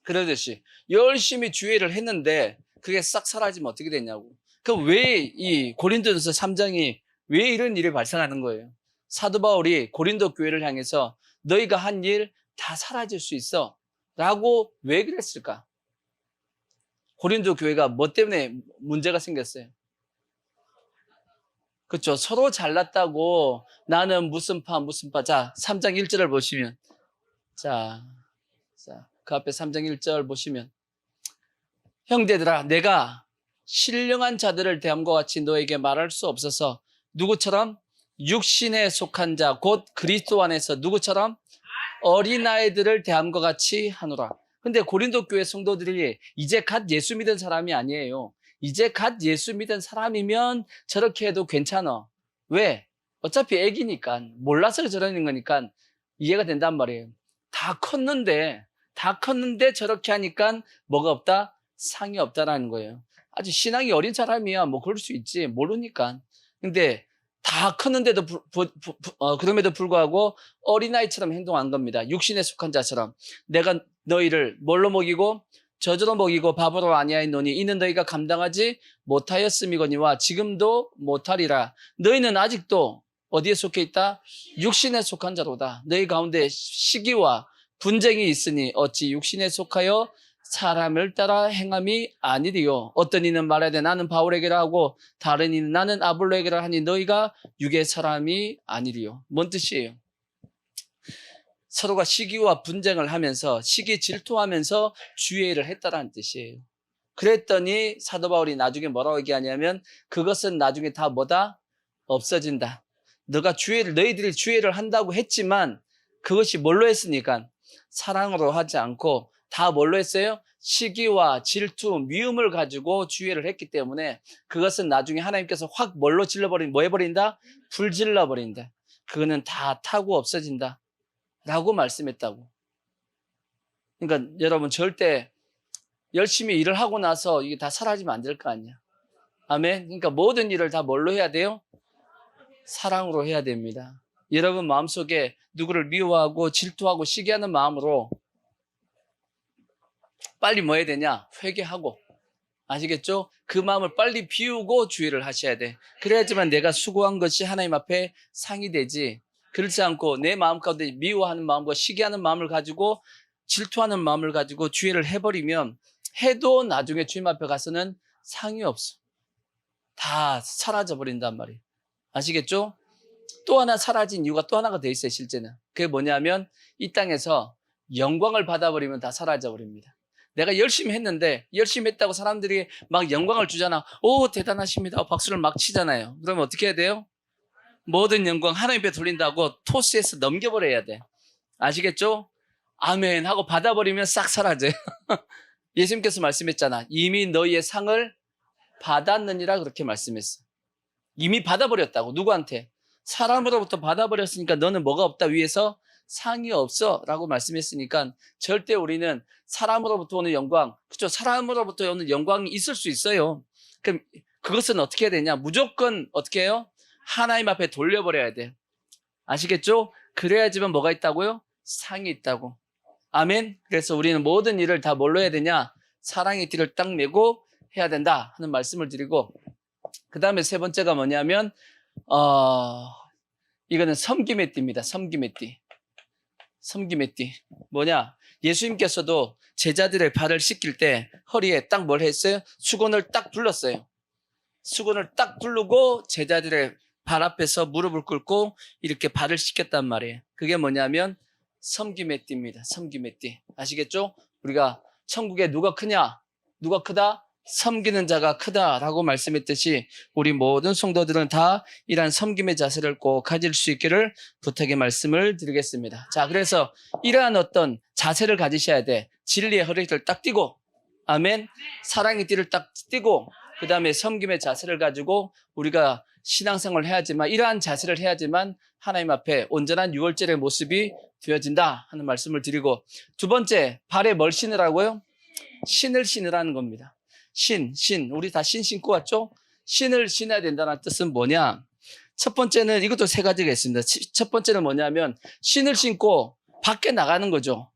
그러듯이 열심히 주의를 했는데 그게 싹 사라지면 어떻게 되냐고. 그럼 왜 이 고린도전서 3장이 왜 이런 일이 발생하는 거예요? 사도 바울이 고린도 교회를 향해서 너희가 한 일 다 사라질 수 있어 라고 왜 그랬을까? 고린도 교회가 뭐 때문에 문제가 생겼어요? 그렇죠. 서로 잘났다고 나는 무슨 파. 자, 3장 1절을 보시면 자, 그 앞에 3장 1절 보시면 형제들아 내가 신령한 자들을 대함과 같이 너에게 말할 수 없어서 누구처럼? 육신에 속한 자 곧 그리스도 안에서 누구처럼? 어린아이들을 대함과 같이 하노라. 근데 고린도 교회 성도들이 이제 갓 예수 믿은 사람이 아니에요. 이제 갓 예수 믿은 사람이면 저렇게 해도 괜찮아. 왜? 어차피 애기니까 몰라서 저러는 거니까 이해가 된단 말이에요. 다 컸는데 저렇게 하니까 뭐가 없다? 상이 없다라는 거예요. 아주 신앙이 어린 사람이야 뭐 그럴 수 있지 모르니까. 근데 다 컸는데도 그럼에도 불구하고 어린아이처럼 행동한 겁니다. 육신에 속한 자처럼 내가 너희를 뭘로 먹이고 젖으로 먹이고 밥으로 아니하였노니 이는 너희가 감당하지 못하였음이거니와 지금도 못하리라. 너희는 아직도 어디에 속해 있다? 육신에 속한 자로다. 너희 가운데 시기와 분쟁이 있으니 어찌 육신에 속하여 사람을 따라 행함이 아니리요. 어떤 이는 말하되 나는 바울에게라 하고 다른 이는 나는 아볼로에게라 하니 너희가 육의 사람이 아니리요. 뭔 뜻이에요? 서로가 시기와 분쟁을 하면서 시기 질투하면서 주의를 했다라는 뜻이에요. 그랬더니 사도 바울이 나중에 뭐라고 얘기하냐면 그것은 나중에 다 뭐다? 없어진다. 너희들이 주의를 한다고 했지만 그것이 뭘로 했으니까 사랑으로 하지 않고 다 뭘로 했어요? 시기와 질투, 미움을 가지고 주의를 했기 때문에 그것은 나중에 하나님께서 확 뭐 해버린다? 불질러버린다. 그거는 다 타고 없어진다. 라고 말씀했다고. 그러니까 여러분 절대 열심히 일을 하고 나서 이게 다 사라지면 안 될 거 아니야. 아멘. 그러니까 모든 일을 다 뭘로 해야 돼요? 사랑으로 해야 됩니다. 여러분 마음속에 누구를 미워하고 질투하고 시기하는 마음으로 빨리 뭐 해야 되냐? 회개하고. 아시겠죠? 그 마음을 빨리 비우고 주의를 하셔야 돼. 그래야지만 내가 수고한 것이 하나님 앞에 상이 되지. 그렇지 않고 내 마음 가운데 미워하는 마음과 시기하는 마음을 가지고 질투하는 마음을 가지고 주의를 해버리면 해도 나중에 주님 앞에 가서는 상이 없어. 다 사라져버린단 말이에요. 아시겠죠? 또 하나 사라진 이유가 또 하나가 돼 있어요, 실제는. 그게 뭐냐면 이 땅에서 영광을 받아버리면 다 사라져버립니다. 내가 열심히 했는데 열심히 했다고 사람들이 막 영광을 주잖아. 오, 대단하십니다. 박수를 막 치잖아요. 그러면 어떻게 해야 돼요? 모든 영광 하나님 앞에 돌린다고 토스에서 넘겨버려야 돼. 아시겠죠? 아멘 하고 받아버리면 싹 사라져요. 예수님께서 말씀했잖아. 이미 너희의 상을 받았느니라 그렇게 말씀했어. 이미 받아버렸다고. 누구한테? 사람으로부터 받아버렸으니까 너는 뭐가 없다 위에서 상이 없어 라고 말씀했으니까 절대 우리는 사람으로부터 오는 영광, 그렇죠? 사람으로부터 오는 영광이 있을 수 있어요. 그럼 그것은 어떻게 해야 되냐? 무조건 어떻게 해요? 하나님 앞에 돌려버려야 돼. 아시겠죠? 그래야지만 뭐가 있다고요? 상이 있다고. 아멘. 그래서 우리는 모든 일을 다 뭘로 해야 되냐? 사랑의 띠를 딱 메고 해야 된다 하는 말씀을 드리고, 그 다음에 세 번째가 뭐냐면 이거는 섬김의 띠입니다. 섬김의 띠. 섬김의 띠. 뭐냐? 예수님께서도 제자들의 발을 씻길 때 허리에 딱 뭘 했어요? 수건을 딱 둘렀어요. 수건을 딱 두르고 제자들의 발 앞에서 무릎을 꿇고 이렇게 발을 씻겼단 말이에요. 그게 뭐냐면 섬김의 띠입니다. 섬김의 띠. 아시겠죠? 우리가 천국에 누가 크냐? 누가 크다? 섬기는 자가 크다라고 말씀했듯이 우리 모든 성도들은 다 이러한 섬김의 자세를 꼭 가질 수 있기를 부탁의 말씀을 드리겠습니다. 자, 그래서 이러한 어떤 자세를 가지셔야 돼. 진리의 허리를 딱 띄고, 아멘. 사랑의 띠를 딱 띄고, 그 다음에 섬김의 자세를 가지고 우리가 신앙생활을 해야지만, 이러한 자세를 해야지만 하나님 앞에 온전한 유월절의 모습이 되어진다 하는 말씀을 드리고, 두 번째, 발에 뭘 신으라고요? 신을 신으라는 겁니다. 신. 우리 다 신 신고 왔죠? 신을 신어야 된다는 뜻은 뭐냐? 첫 번째는 이것도 세 가지가 있습니다. 첫 번째는 뭐냐면 신을 신고 밖에 나가는 거죠.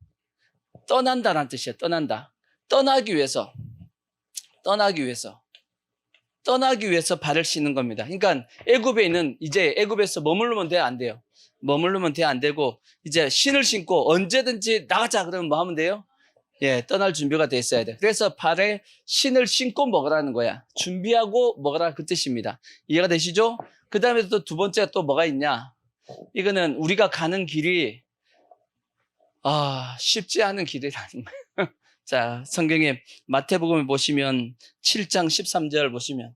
떠난다는 뜻이에요. 떠난다. 떠나기 위해서 발을 씻는 겁니다. 그러니까 애굽에 있는, 이제 애굽에서 머무르면 돼, 안 돼요? 머무르면 돼, 안 되고, 이제 신을 신고 언제든지 나가자 그러면 뭐 하면 돼요? 예, 떠날 준비가 돼 있어야 돼. 그래서 발에 신을 신고 먹으라는 거야. 준비하고 먹으라 그 뜻입니다. 이해가 되시죠? 그 다음에 또 두 번째가 또 뭐가 있냐? 이거는 우리가 가는 길이 쉽지 않은 길이라는 거예요. 자, 성경에 마태복음을 보시면 7장 13절 보시면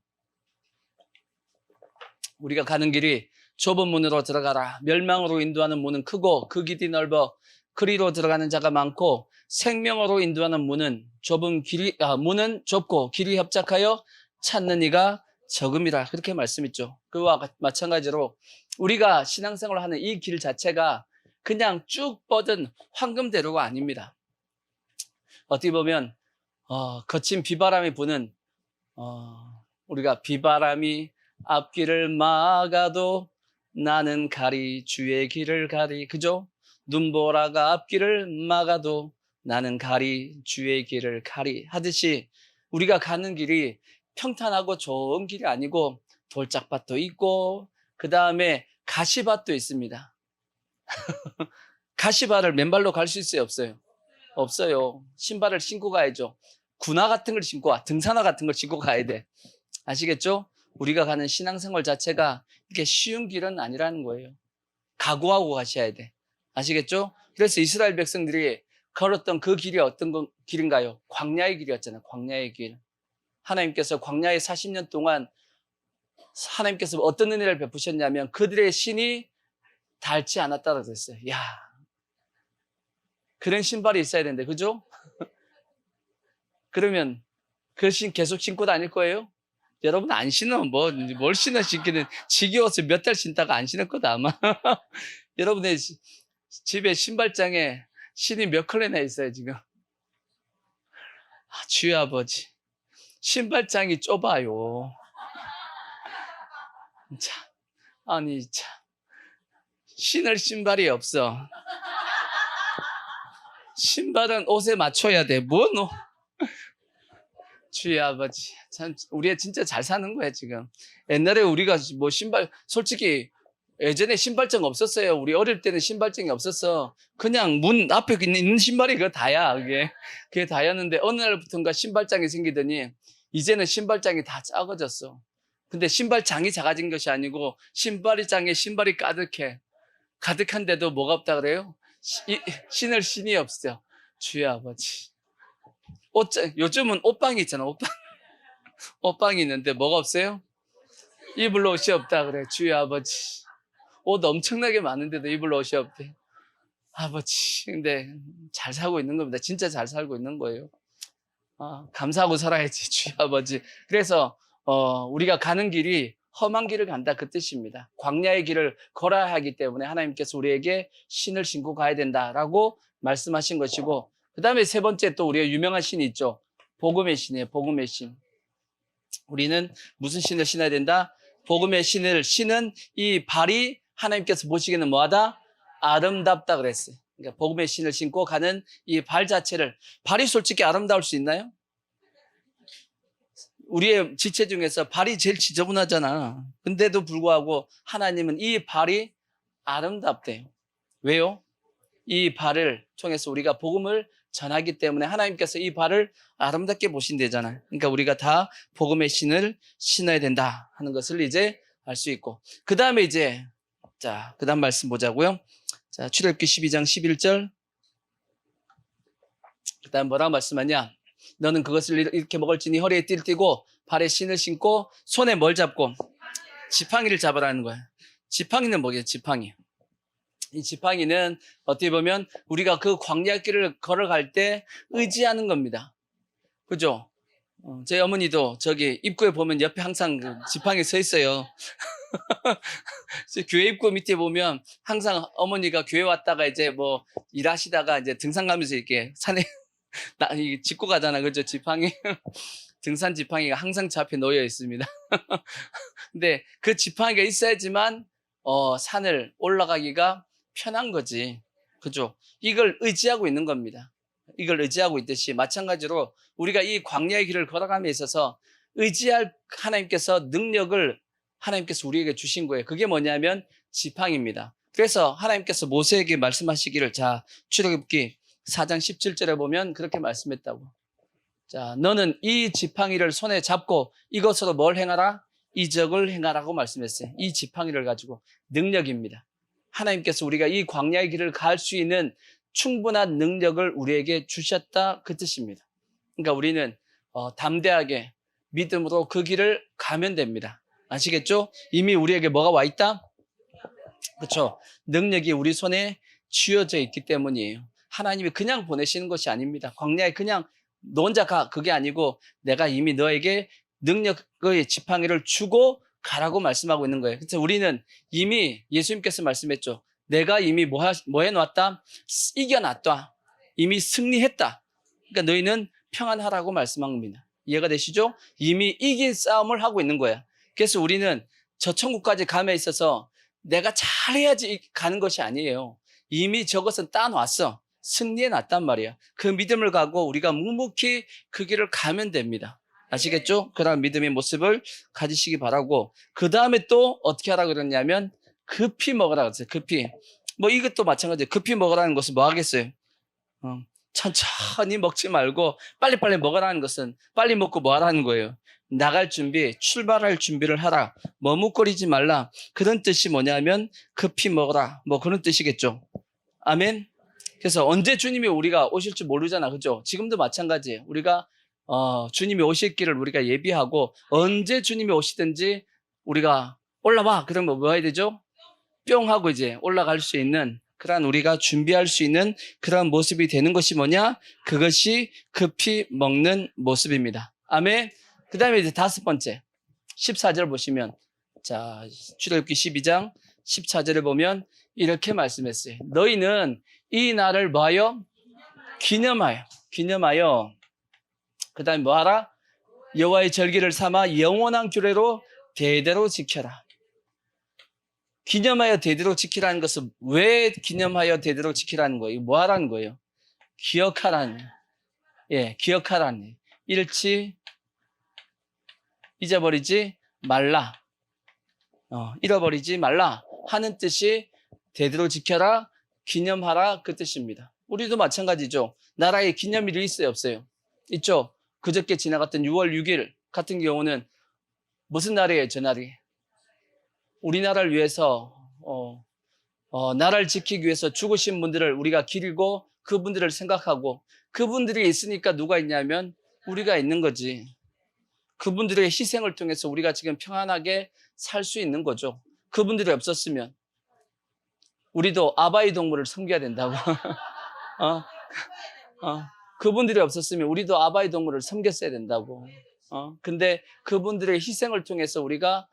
우리가 가는 길이 좁은 문으로 들어가라. 멸망으로 인도하는 문은 크고 그 길이 넓어 그리로 들어가는 자가 많고 생명으로 인도하는 문은 문은 좁고 길이 협착하여 찾는 이가 적음이라. 그렇게 말씀했죠. 그와 마찬가지로 우리가 신앙생활을 하는 이 길 자체가 그냥 쭉 뻗은 황금대로가 아닙니다. 어떻게 보면 거친 비바람이 부는 우리가 비바람이 앞길을 막아도 나는 가리 주의 길을 가리, 그죠? 눈보라가 앞길을 막아도 나는 가리 주의 길을 가리 하듯이 우리가 가는 길이 평탄하고 좋은 길이 아니고 돌짝밭도 있고 그 다음에 가시밭도 있습니다. 가시밭을 맨발로 갈 수 있어요, 없어요? 없어요. 신발을 신고 가야죠. 군화 같은 걸 신고 등산화 같은 걸 신고 가야 돼. 아시겠죠? 우리가 가는 신앙생활 자체가 이렇게 쉬운 길은 아니라는 거예요. 각오하고 가셔야 돼. 아시겠죠? 그래서 이스라엘 백성들이 걸었던 그 길이 어떤 길인가요? 광야의 길이었잖아요. 광야의 길. 하나님께서 광야에 40년 동안 하나님께서 어떤 은혜를 베푸셨냐면 그들의 신이 닳지 않았다고 그랬어요. 야, 그런 신발이 있어야 되는데, 그죠? 그러면 그 신 계속 신고 다닐 거예요? 여러분 안 신으면 뭘 신어 신기는 지겨워서 몇 달 신다가 안 신을 거다 아마. 여러분의 집에 신발장에 신이 몇 컬레나 있어요, 지금. 주여 아버지, 신발장이 좁아요. 참, 아니, 참. 신을 신발이 없어. 신발은 옷에 맞춰야 돼. 주여 아버지, 참, 우리가 진짜 잘 사는 거야, 지금. 옛날에 우리가 뭐 신발, 솔직히 예전에 신발장 없었어요. 우리 어릴 때는 신발장이 없었어. 그냥 문 앞에 있는 신발이 그거 다야, 그게 다였는데, 어느 날부터인가 신발장이 생기더니, 이제는 신발장이 다 작아졌어. 근데 신발장이 작아진 것이 아니고, 신발장에 신발이 가득해. 가득한데도 뭐가 없다 그래요? 신을 신이 없어. 주여 아버지. 요즘은 옷방이 있잖아, 옷방. 옷방이 있는데 뭐가 없어요? 입을 옷이 없다 그래. 주여 아버지. 옷 엄청나게 많은데도 입을 옷이 없대. 아버지. 근데 잘 살고 있는 겁니다. 진짜 잘 살고 있는 거예요. 감사하고 살아야지, 주여 아버지. 그래서 우리가 가는 길이 험한 길을 간다, 그 뜻입니다. 광야의 길을 걸어야 하기 때문에 하나님께서 우리에게 신을 신고 가야 된다라고 말씀하신 것이고, 그 다음에 세 번째 또 우리가 유명한 신이 있죠. 복음의 신이에요. 복음의 신. 우리는 무슨 신을 신어야 된다? 복음의 신은 이 발이 하나님께서 보시기에는 뭐하다? 아름답다 그랬어요. 그러니까 복음의 신을 신고 가는 이 발 자체를, 발이 솔직히 아름다울 수 있나요? 우리의 지체 중에서 발이 제일 지저분하잖아. 근데도 불구하고 하나님은 이 발이 아름답대요. 왜요? 이 발을 통해서 우리가 복음을 전하기 때문에 하나님께서 이 발을 아름답게 보신대잖아요. 그러니까 우리가 다 복음의 신을 신어야 된다 하는 것을 이제 알 수 있고, 그 다음에 이제 그 다음 말씀 보자고요. 자, 출애굽기 12장 11절. 그 다음 뭐라고 말씀하냐? 너는 그것을 이렇게 먹을지니 허리에 띠를 띠고 발에 신을 신고 손에 뭘 잡고? 지팡이를 잡으라는 거야. 지팡이는 뭐겠어요? 지팡이. 이 지팡이는 어떻게 보면 우리가 그 광야길을 걸어갈 때 의지하는 겁니다. 그죠? 저희 어머니도 저기 입구에 보면 옆에 항상 그 지팡이 서 있어요. 교회 입구 밑에 보면 항상 어머니가 교회 왔다가 이제 뭐 일하시다가 이제 등산 가면서 이렇게 산에 짚고 가잖아. 그죠? 지팡이. 등산 지팡이가 항상 저 앞에 놓여 있습니다. 근데 그 지팡이가 있어야지만 산을 올라가기가 편한 거지. 그죠? 이걸 의지하고 있는 겁니다. 이걸 의지하고 있듯이 마찬가지로 우리가 이 광야의 길을 걸어감에 있어서 의지할 하나님께서 능력을 하나님께서 우리에게 주신 거예요. 그게 뭐냐면 지팡이입니다. 그래서 하나님께서 모세에게 말씀하시기를, 자, 출애굽기 4장 17절에 보면 그렇게 말씀했다고. 자, 너는 이 지팡이를 손에 잡고 이것으로 뭘 행하라? 이적을 행하라고 말씀했어요. 이 지팡이를 가지고. 능력입니다. 하나님께서 우리가 이 광야의 길을 갈 수 있는 충분한 능력을 우리에게 주셨다, 그 뜻입니다. 그러니까 우리는 담대하게 믿음으로 그 길을 가면 됩니다. 아시겠죠? 이미 우리에게 뭐가 와 있다? 그렇죠? 능력이 우리 손에 쥐어져 있기 때문이에요. 하나님이 그냥 보내시는 것이 아닙니다. 광야에 그냥 너 혼자 가, 그게 아니고 내가 이미 너에게 능력의 지팡이를 주고 가라고 말씀하고 있는 거예요. 그래서 우리는 이미 예수님께서 말씀했죠. 내가 이미 뭐 해놨다? 이겨놨다. 이미 승리했다. 그러니까 너희는 평안하라고 말씀한 겁니다. 이해가 되시죠? 이미 이긴 싸움을 하고 있는 거야. 그래서 우리는 저 천국까지 감에 있어서 내가 잘해야지 가는 것이 아니에요. 이미 저것은 따놨어. 승리해 놨단 말이야. 그 믿음을 가고 우리가 묵묵히 그 길을 가면 됩니다. 아시겠죠? 그런 믿음의 모습을 가지시기 바라고, 그 다음에 또 어떻게 하라고 그랬냐면 급히 먹으라고 했어요. 급히. 뭐 이것도 마찬가지예요. 급히 먹으라는 것은 뭐 하겠어요? 천천히 먹지 말고 빨리빨리 먹으라는 것은 빨리 먹고 뭐 하라는 거예요? 나갈 준비, 출발할 준비를 하라. 머뭇거리지 말라. 그런 뜻이 뭐냐면 급히 먹어라. 뭐 그런 뜻이겠죠. 아멘. 그래서 언제 주님이 우리가 오실 줄 모르잖아. 그죠? 지금도 마찬가지예요. 우리가 주님이 오실 길을 우리가 예비하고, 언제 주님이 오시든지 우리가 올라와. 그러면 뭐 해야 되죠? 뿅 하고 이제 올라갈 수 있는, 그런 우리가 준비할 수 있는 그런 모습이 되는 것이 뭐냐? 그것이 급히 먹는 모습입니다. 아멘. 그 다음에 이제 다섯 번째 14절 보시면, 자, 출애굽기 12장 14절을 보면 이렇게 말씀했어요. 너희는 이 날을 뭐하여? 기념하여. 그 다음에 뭐하라? 여호와의 절기를 삼아 영원한 규례로 대대로 지켜라. 기념하여 대대로 지키라는 것은 왜 기념하여 대대로 지키라는 거예요? 뭐 하라는 거예요? 기억하라는 거예요. 예, 기억하라는 거예요. 잃지, 잊어버리지 말라. 잃어버리지 말라 하는 뜻이 대대로 지켜라, 기념하라 그 뜻입니다. 우리도 마찬가지죠. 나라에 기념일이 있어요, 없어요? 있죠. 그저께 지나갔던 6월 6일 같은 경우는 무슨 날이에요, 저 날이? 우리나라를 위해서 나라를 지키기 위해서 죽으신 분들을 우리가 기리고 그분들을 생각하고 그분들이 있으니까 누가 있냐면 우리가 있는 거지. 그분들의 희생을 통해서 우리가 지금 평안하게 살 수 있는 거죠. 그분들이 없었으면 우리도 아바이 동물을 섬겨야 된다고. 그분들이 없었으면 우리도 아바이 동물을 섬겼어야 된다고. 근데 그분들의 희생을 통해서 우리가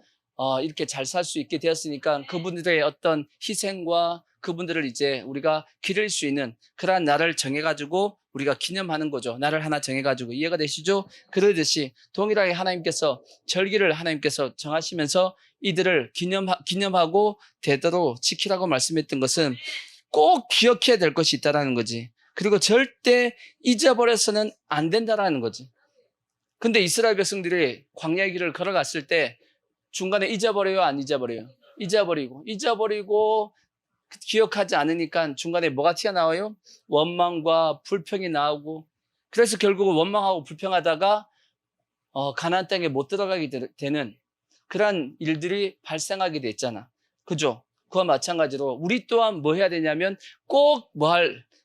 이렇게 잘 살 수 있게 되었으니까 그분들의 어떤 희생과 그분들을 이제 우리가 기릴 수 있는 그러한 날을 정해가지고 우리가 기념하는 거죠. 날을 하나 정해가지고. 이해가 되시죠? 그러듯이 동일하게 하나님께서 절기를 하나님께서 정하시면서 이들을 기념하고 대대로 지키라고 말씀했던 것은 꼭 기억해야 될 것이 있다는 거지. 그리고 절대 잊어버려서는 안 된다라는 거지. 근데 이스라엘 백성들이 광야의 길을 걸어갔을 때 중간에 잊어버려요, 안 잊어버려요? 잊어버리고 기억하지 않으니까 중간에 뭐가 튀어나와요? 원망과 불평이 나오고, 그래서 결국은 원망하고 불평하다가 가나안 땅에 못 들어가게 되는 그런 일들이 발생하게 됐잖아. 그죠? 그와 마찬가지로 우리 또한 뭐 해야 되냐면 꼭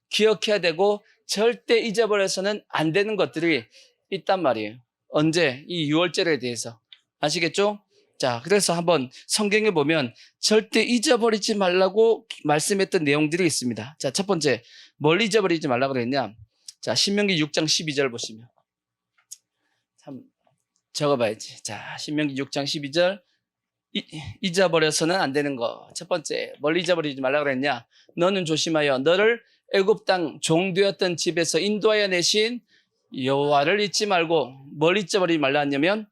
기억해야 되고 절대 잊어버려서는 안 되는 것들이 있단 말이에요. 언제? 이 6월절에 대해서. 아시겠죠? 자, 그래서 한번 성경에 보면 절대 잊어버리지 말라고 말씀했던 내용들이 있습니다. 자, 첫 번째, 뭘 잊어버리지 말라고 그랬냐? 자, 신명기 6장 12절 보시면. 참, 적어봐야지. 자, 신명기 6장 12절. 잊어버려서는 안 되는 거. 첫 번째, 뭘 잊어버리지 말라고 그랬냐? 너는 조심하여 너를 애굽 땅 종되었던 집에서 인도하여 내신 여호와를 잊지 말고, 뭘 잊어버리지 말라 했냐면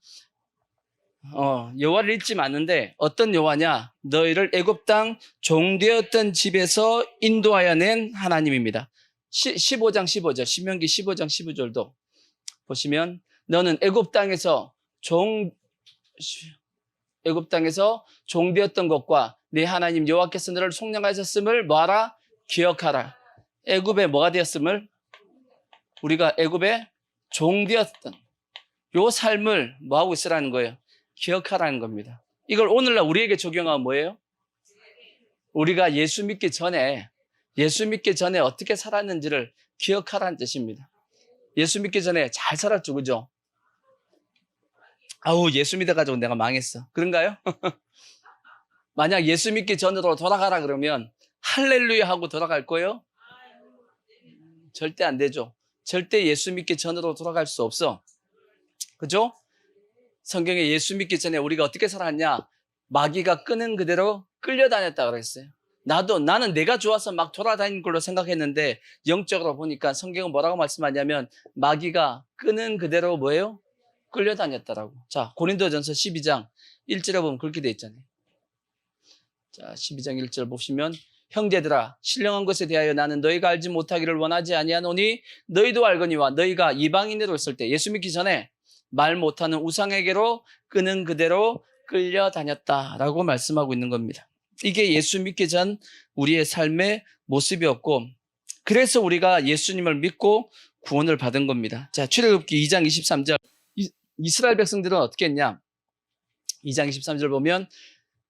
여호와를 잊지 않는데 어떤 여호와냐? 너희를 애굽 땅 종되었던 집에서 인도하여 낸 하나님입니다. 15장 15절, 신명기 15장 15절도 보시면 너는 애굽 땅에서 종되었던 것과 내 하나님 여호와께서 너를 속량하셨음을 뭐하라? 기억하라. 애굽에 뭐가 되었음을? 우리가 애굽에 종되었던 요 삶을 뭐하고 있으라는 거예요? 기억하라는 겁니다. 이걸 오늘날 우리에게 적용하면 뭐예요? 우리가 예수 믿기 전에 어떻게 살았는지를 기억하라는 뜻입니다. 예수 믿기 전에 잘 살았죠, 그죠? 아우, 예수 믿어가지고 내가 망했어. 그런가요? 만약 예수 믿기 전으로 돌아가라 그러면 할렐루야 하고 돌아갈 거예요? 절대 안 되죠. 절대 예수 믿기 전으로 돌아갈 수 없어. 그죠? 성경에 예수 믿기 전에 우리가 어떻게 살았냐? 마귀가 끄는 그대로 끌려다녔다 그랬어요. 나는 내가 좋아서 막 돌아다니는 걸로 생각했는데 영적으로 보니까 성경은 뭐라고 말씀하냐면 마귀가 끄는 그대로 뭐예요? 끌려다녔다라고. 자, 고린도전서 12장 1절에 보면 그렇게 돼 있잖아요. 자, 12장 1절 보시면 형제들아 신령한 것에 대하여 나는 너희가 알지 못하기를 원하지 아니하노니 너희도 알거니와 너희가 이방인으로 있을 때 예수 믿기 전에 말 못하는 우상에게로 끄는 그대로 끌려다녔다라고 말씀하고 있는 겁니다. 이게 예수 믿기 전 우리의 삶의 모습이었고, 그래서 우리가 예수님을 믿고 구원을 받은 겁니다. 자, 출애굽기 2장 23절. 이스라엘 백성들은 어떻게 했냐? 2장 23절 보면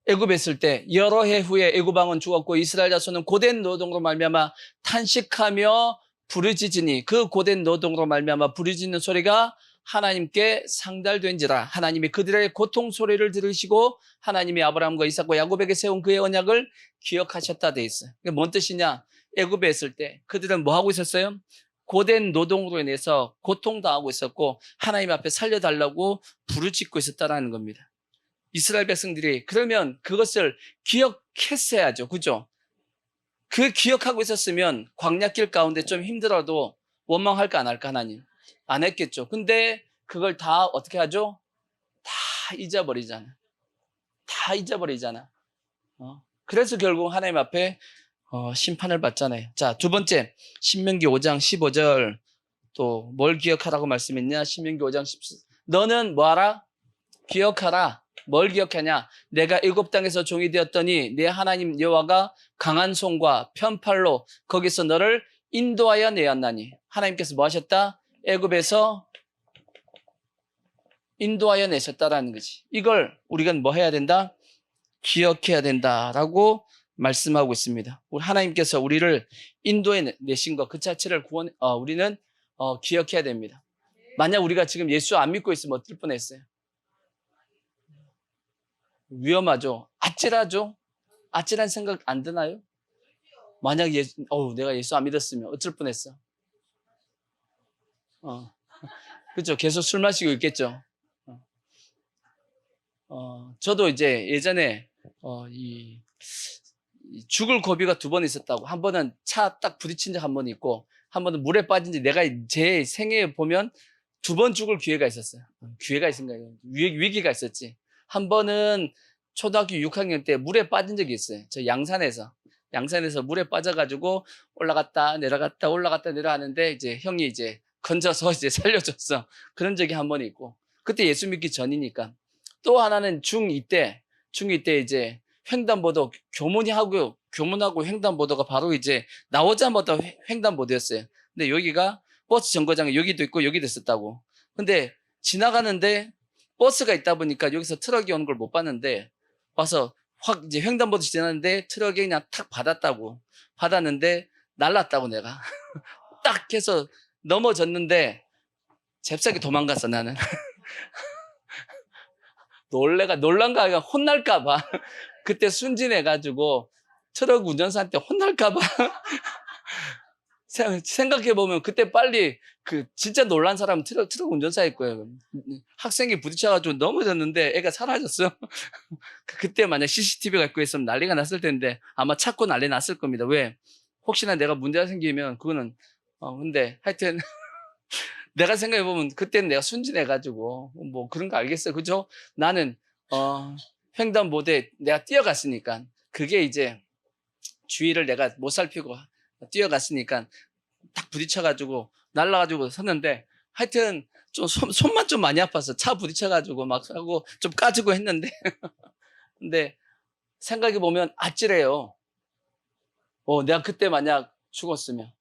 애굽에 있을 때 여러 해 후에 애굽 왕은 죽었고 이스라엘 자손은 고된 노동으로 말미암아 탄식하며 부르짖으니 그 고된 노동으로 말미암아 부르짖는 소리가 하나님께 상달된지라. 하나님이 그들의 고통 소리를 들으시고 하나님이 아브라함과 이삭과 야곱에게 세운 그의 언약을 기억하셨다 돼 있어요. 이게 뭔 뜻이냐? 애굽에 있을 때 그들은 뭐 하고 있었어요? 고된 노동으로 인해서 고통당하고 있었고 하나님 앞에 살려달라고 부르짖고 있었다라는 겁니다. 이스라엘 백성들이 그러면 그것을 기억했어야죠. 그죠? 그 기억하고 있었으면 광야길 가운데 좀 힘들어도 원망할까 안 할까 하나님? 안 했겠죠. 근데 그걸 다 어떻게 하죠? 다 잊어버리잖아. 다 잊어버리잖아. 그래서 결국 하나님 앞에 심판을 받잖아요. 자, 두 번째, 신명기 5장 15절. 또 뭘 기억하라고 말씀했냐? 신명기 5장 14절. 너는 뭐하라? 기억하라. 뭘 기억하냐? 내가 애굽 땅에서 종이 되었더니 내 하나님 여호와가 강한 손과 편팔로 거기서 너를 인도하여 내었나니. 하나님께서 뭐 하셨다? 애굽에서 인도하여 내셨다라는 거지. 이걸 우리가 뭐 해야 된다? 기억해야 된다라고 말씀하고 있습니다. 우리 하나님께서 우리를 인도해 내신 것 그 자체를 우리는 기억해야 됩니다. 만약 우리가 지금 예수 안 믿고 있으면 어떨 뻔했어요? 위험하죠. 아찔하죠. 아찔한 생각 안 드나요? 만약 내가 예수 안 믿었으면 어쩔 뻔했어. 그렇죠. 계속 술 마시고 있겠죠. 저도 이제 예전에 이 죽을 고비가 두 번 있었다고. 한 번은 차 딱 부딪힌 적 한 번 있고, 한 번은 물에 빠진 지 내가 제 생애에 보면 두 번 죽을 기회가 있었어요. 기회가 있은가요? 위기가 있었지. 한 번은 초등학교 6학년 때 물에 빠진 적이 있어요. 저 양산에서 물에 빠져가지고 올라갔다 내려갔다 올라갔다 내려가는데 이제 형이 이제 건져서 이제 살려줬어. 그런 적이 한 번 있고, 그때 예수 믿기 전이니까. 또 하나는 중2 때 이제 횡단보도 교문하고 횡단보도가 바로 이제 나오자마자 횡단보도였어요. 근데 여기가 버스 정거장이 여기도 있고 여기도 있었다고. 근데 지나가는데 버스가 있다 보니까 여기서 트럭이 오는 걸 못 봤는데 와서 확 이제 횡단보도 지나는데 트럭이 그냥 탁 받았는데 날랐다고 내가. 딱 해서 넘어졌는데 잽싸게 도망갔어 나는. 놀란가 아니라 혼날까봐. 그때 순진해가지고 트럭 운전사한테 혼날까봐. 생각해보면 그때 빨리 진짜 놀란 사람은 트럭 운전사였고요. 학생이 부딪혀가지고 넘어졌는데 애가 사라졌어. 그때 만약 CCTV가 있고 있으면 난리가 났을 텐데 아마 찾고 난리 났을 겁니다. 왜? 혹시나 내가 문제가 생기면 그거는 근데 하여튼 내가 생각해보면 그때는 내가 순진해가지고 뭐 그런 거 알겠어요. 그죠? 나는 횡단보도에 내가 뛰어갔으니까 그게 이제 주위를 내가 못 살피고 뛰어갔으니까 딱 부딪혀가지고 날라가지고 섰는데 하여튼 좀 손만 좀 많이 아팠어. 차 부딪혀가지고 막 하고 좀 까지고 했는데 근데 생각해보면 아찔해요. 내가 그때 만약 죽었으면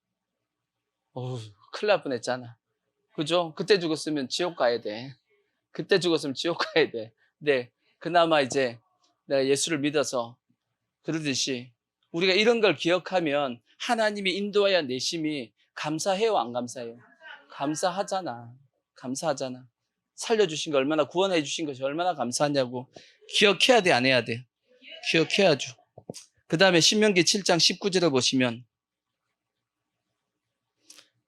큰일 날 뻔했잖아. 그죠? 그때 죽었으면 지옥 가야 돼. 그때 죽었으면 지옥 가야 돼. 근데 그나마 이제 내가 예수를 믿어서 그러듯이 우리가 이런 걸 기억하면 하나님이 인도하여 내심이 감사해요, 안 감사해요? 감사하잖아. 살려주신 거 얼마나, 구원해 주신 것이 얼마나 감사하냐고. 기억해야 돼, 안 해야 돼? 기억해야죠. 그 다음에 신명기 7장 19절을 보시면,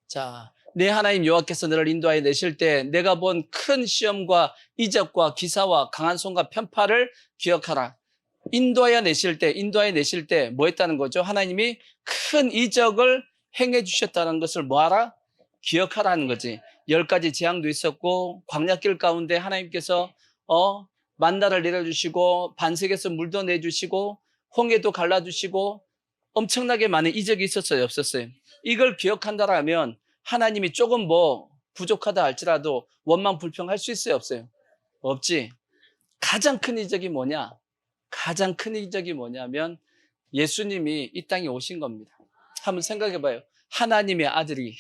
자, 내 하나님 여호와께서 너를 인도하여 내실 때 내가 본 큰 시험과 이적과 기사와 강한 손과 편팔을 기억하라. 인도하여 내실 때 뭐 했다는 거죠? 하나님이 큰 이적을 행해 주셨다는 것을 뭐하라? 기억하라는 거지. 10가지 재앙도 있었고 광야길 가운데 하나님께서 만나를 내려주시고 반석에서 물도 내주시고 홍해도 갈라주시고 엄청나게 많은 이적이 있었어요, 없었어요? 이걸 기억한다라면 하나님이 조금 뭐 부족하다 할지라도 원망 불평할 수 있어요, 없어요? 없지. 가장 큰 이적이 뭐냐면 예수님이 이 땅에 오신 겁니다. 한번 생각해 봐요. 하나님의 아들이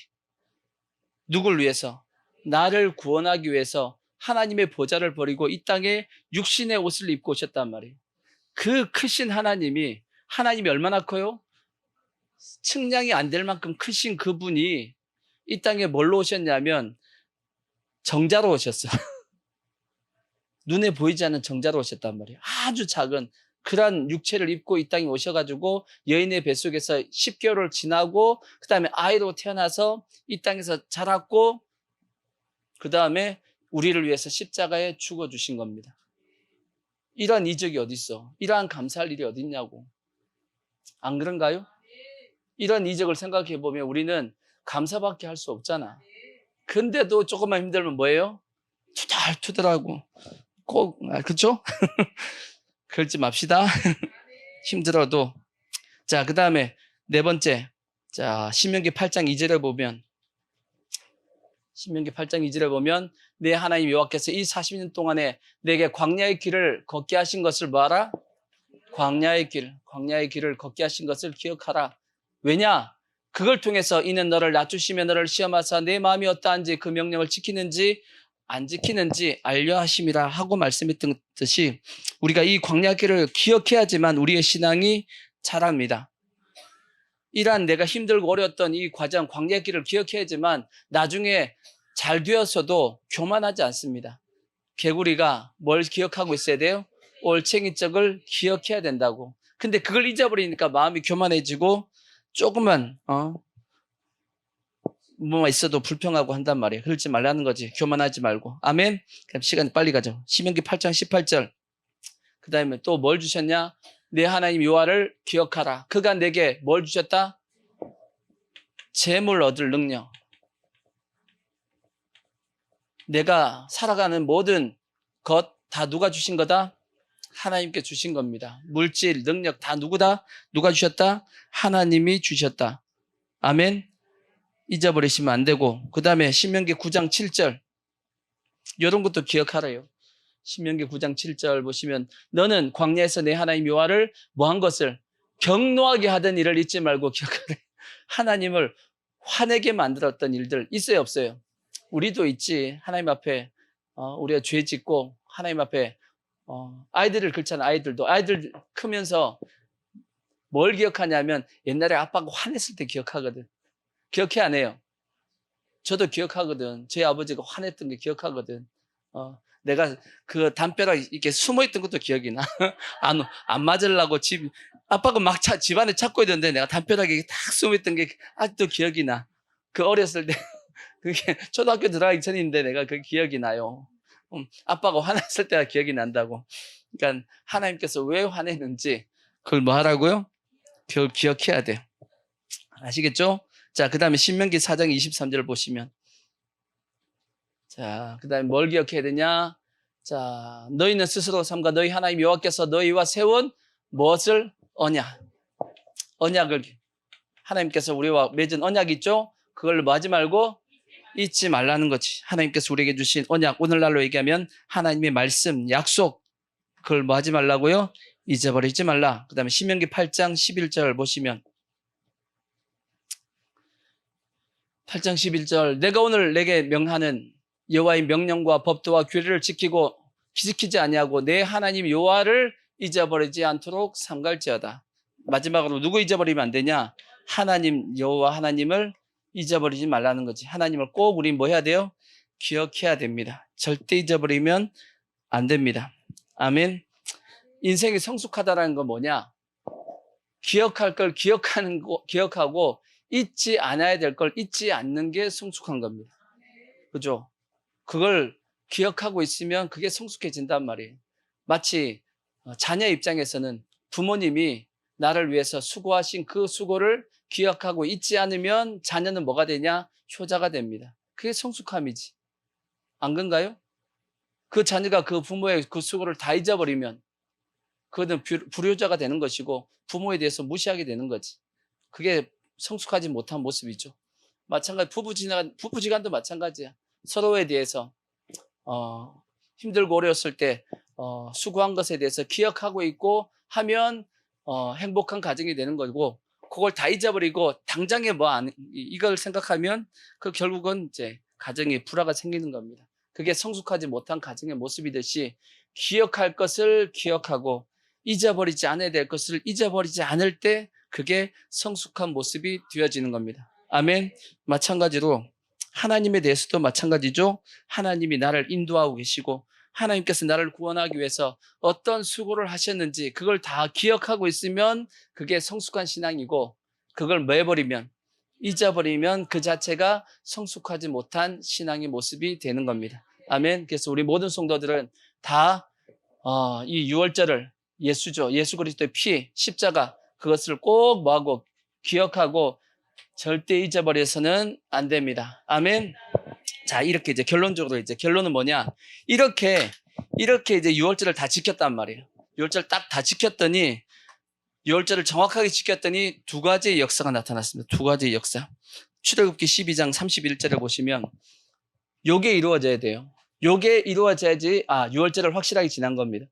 누굴 위해서? 나를 구원하기 위해서 하나님의 보좌를 버리고 이 땅에 육신의 옷을 입고 오셨단 말이에요. 그 크신 하나님이 얼마나 커요? 측량이 안 될 만큼 크신 그분이 이 땅에 뭘로 오셨냐면 정자로 오셨어. 눈에 보이지 않는 정자로 오셨단 말이에요. 아주 작은 그런 육체를 입고 이 땅에 오셔가지고 여인의 뱃속에서 10개월을 지나고 그 다음에 아이로 태어나서 이 땅에서 자랐고 그 다음에 우리를 위해서 십자가에 죽어주신 겁니다. 이러한 이적이 어디 있어? 이러한 감사할 일이 어디 있냐고. 안 그런가요? 이런 이적을 생각해 보면 우리는 감사밖에 할 수 없잖아. 근데도 조금만 힘들면 뭐예요? 투덜투덜하고 꼭, 그쵸? 그러지 맙시다. 힘들어도. 자, 그 다음에 네 번째. 자, 신명기 8장 2절에 보면, 내 하나님 여호와께서 이 40년 동안에 내게 광야의 길을 걷게 하신 것을 뭐하라? 광야의 길을 걷게 하신 것을 기억하라. 왜냐? 그걸 통해서 이는 너를 낮추시며 너를 시험하사 내 마음이 어떠한지 그 명령을 지키는지 안 지키는지 알려 하심이라 하고 말씀했던 듯이 우리가 이 광야 길을 기억해야지만 우리의 신앙이 자랍니다. 이러한 내가 힘들고 어려웠던 이 과정 광야 길을 기억해야지만 나중에 잘 되었어도 교만하지 않습니다. 개구리가 뭘 기억하고 있어야 돼요? 올챙이적을 기억해야 된다고. 근데 그걸 잊어버리니까 마음이 교만해지고 조금만 뭐만 있어도 불평하고 한단 말이에요. 그러지 말라는 거지. 교만하지 말고. 아멘. 그럼 시간이 빨리 가죠. 신명기 8장 18절. 그 다음에 또 뭘 주셨냐? 내 하나님 여호와를 기억하라. 그가 내게 뭘 주셨다? 재물 얻을 능력. 내가 살아가는 모든 것 다 누가 주신 거다? 하나님께 주신 겁니다. 물질, 능력 다 누구다? 누가 주셨다? 하나님이 주셨다. 아멘. 잊어버리시면 안 되고. 그 다음에 신명기 9장 7절. 이런 것도 기억하래요. 신명기 9장 7절 보시면 너는 광야에서 내 하나님 여호와를 뭐한 것을 경노하게 하던 일을 잊지 말고 기억하래. 하나님을 화내게 만들었던 일들 있어요, 없어요? 우리도 있지. 하나님 앞에 우리가 죄 짓고 하나님 앞에 아이들을 그렇잖아. 아이들 크면서 뭘 기억하냐면 옛날에 아빠가 화냈을 때 기억하거든. 기억해 안 해요? 저도 기억하거든. 제 아버지가 화냈던 게 기억하거든. 내가 그 담벼락 이렇게 숨어있던 것도 기억이 나. 안 맞으려고 아빠가 막 집안에 찾고 있는데 내가 담벼락에 딱 숨어있던 게 아직도 기억이 나. 그 어렸을 때, 그게 초등학교 들어가기 전인데 내가 그 기억이 나요. 아빠가 화냈을 때가 기억이 난다고. 그러니까 하나님께서 왜 화냈는지 그걸 뭐 하라고요? 그걸 기억해야 돼. 아시겠죠? 자, 그 다음에 신명기 4장 23절을 보시면 자, 그 다음에 뭘 기억해야 되냐? 자, 너희는 스스로 삼가 너희 하나님 여호와께서 너희와 세운 무엇을? 언약을 하나님께서 우리와 맺은 언약 있죠? 그걸 뭐 하지 말고 잊지 말라는 거지. 하나님께서 우리에게 주신 언약, 오늘날로 얘기하면 하나님의 말씀, 약속, 그걸 뭐 하지 말라고요? 잊어버리지 말라. 그 다음에 신명기 8장 11절 보시면 8장 11절 내가 오늘 내게 명하는 여호와의 명령과 법도와 규례를 지키지 아니하고 내 하나님 여호와를 잊어버리지 않도록 삼갈지어다. 마지막으로 누구 잊어버리면 안 되냐? 하나님 여호와 하나님을 잊어버리지 말라는 거지. 하나님을 꼭 우리 뭐 해야 돼요? 기억해야 됩니다. 절대 잊어버리면 안 됩니다. 아멘. 인생이 성숙하다라는 건 뭐냐? 기억할 걸 기억하고 잊지 않아야 될 걸 잊지 않는 게 성숙한 겁니다. 그죠? 그걸 기억하고 있으면 그게 성숙해진단 말이에요. 마치 자녀 입장에서는 부모님이 나를 위해서 수고하신 그 수고를 기억하고 잊지 않으면 자녀는 뭐가 되냐? 효자가 됩니다. 그게 성숙함이지. 안 그런가요? 그 자녀가 그 부모의 그 수고를 다 잊어버리면 그거는 불효자가 되는 것이고 부모에 대해서 무시하게 되는 거지. 그게 성숙하지 못한 모습이죠. 마찬가지 부부지간도 마찬가지야. 서로에 대해서 힘들고 어려웠을 때 수고한 것에 대해서 기억하고 있고 하면 행복한 가정이 되는 거고 그걸 다 잊어버리고 당장에 이걸 생각하면 그 결국은 이제 가정에 불화가 생기는 겁니다. 그게 성숙하지 못한 가정의 모습이듯이 기억할 것을 기억하고 잊어버리지 않아야 될 것을 잊어버리지 않을 때 그게 성숙한 모습이 되어지는 겁니다. 아멘. 마찬가지로 하나님에 대해서도 마찬가지죠. 하나님이 나를 인도하고 계시고 하나님께서 나를 구원하기 위해서 어떤 수고를 하셨는지 그걸 다 기억하고 있으면 그게 성숙한 신앙이고 그걸 잊어버리면 그 자체가 성숙하지 못한 신앙의 모습이 되는 겁니다. 아멘. 그래서 우리 모든 성도들은 다 이 유월절을 예수죠. 예수 그리스도의 피, 십자가 그것을 꼭 뭐하고 기억하고 절대 잊어버려서는 안 됩니다. 아멘. 자, 이렇게 이제 결론적으로 이제 결론은 뭐냐? 이렇게 이제 유월절을 다 지켰단 말이에요. 유월절 딱 다 지켰더니 유월절을 정확하게 지켰더니 두 가지의 역사가 나타났습니다. 두 가지의 역사. 출애굽기 12장 31절을 보시면 요게 이루어져야 돼요. 요게 이루어져야지 유월절을 확실하게 지난 겁니다.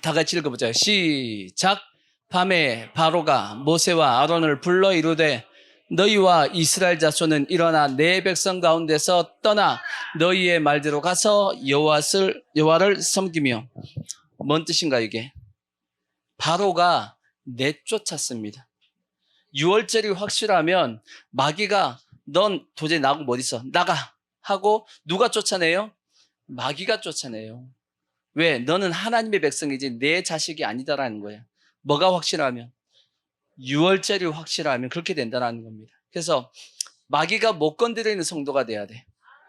다 같이 읽어보자요. 시작. 밤에 바로가 모세와 아론을 불러 이르되 너희와 이스라엘 자손은 일어나 내 백성 가운데서 떠나 너희의 말대로 가서 여호와를 섬기며. 뭔 뜻인가 이게? 바로가 내쫓았습니다. 유월절이 확실하면 마귀가 넌 도저히 나하고 못 있어. 나가 하고 누가 쫓아내요? 마귀가 쫓아내요. 왜? 너는 하나님의 백성이지 내 자식이 아니다라는 거예요. 뭐가 확실하면? 유월절이 확실하면 그렇게 된다는 겁니다. 그래서 마귀가 못 건드리는 성도가 돼야 돼.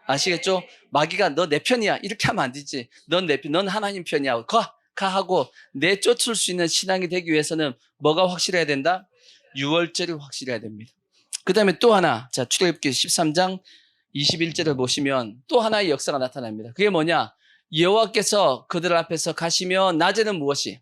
아시겠죠? 마귀가 너 내 편이야 이렇게 하면 안 되지. 넌 하나님 편이야. 가 하고 내쫓을 수 있는 신앙이 되기 위해서는 뭐가 확실해야 된다? 유월절이 확실해야 됩니다. 그 다음에 또 하나, 자, 출애굽기 13장 21절을 보시면 또 하나의 역사가 나타납니다. 그게 뭐냐? 여호와께서 그들 앞에서 가시며 낮에는 무엇이?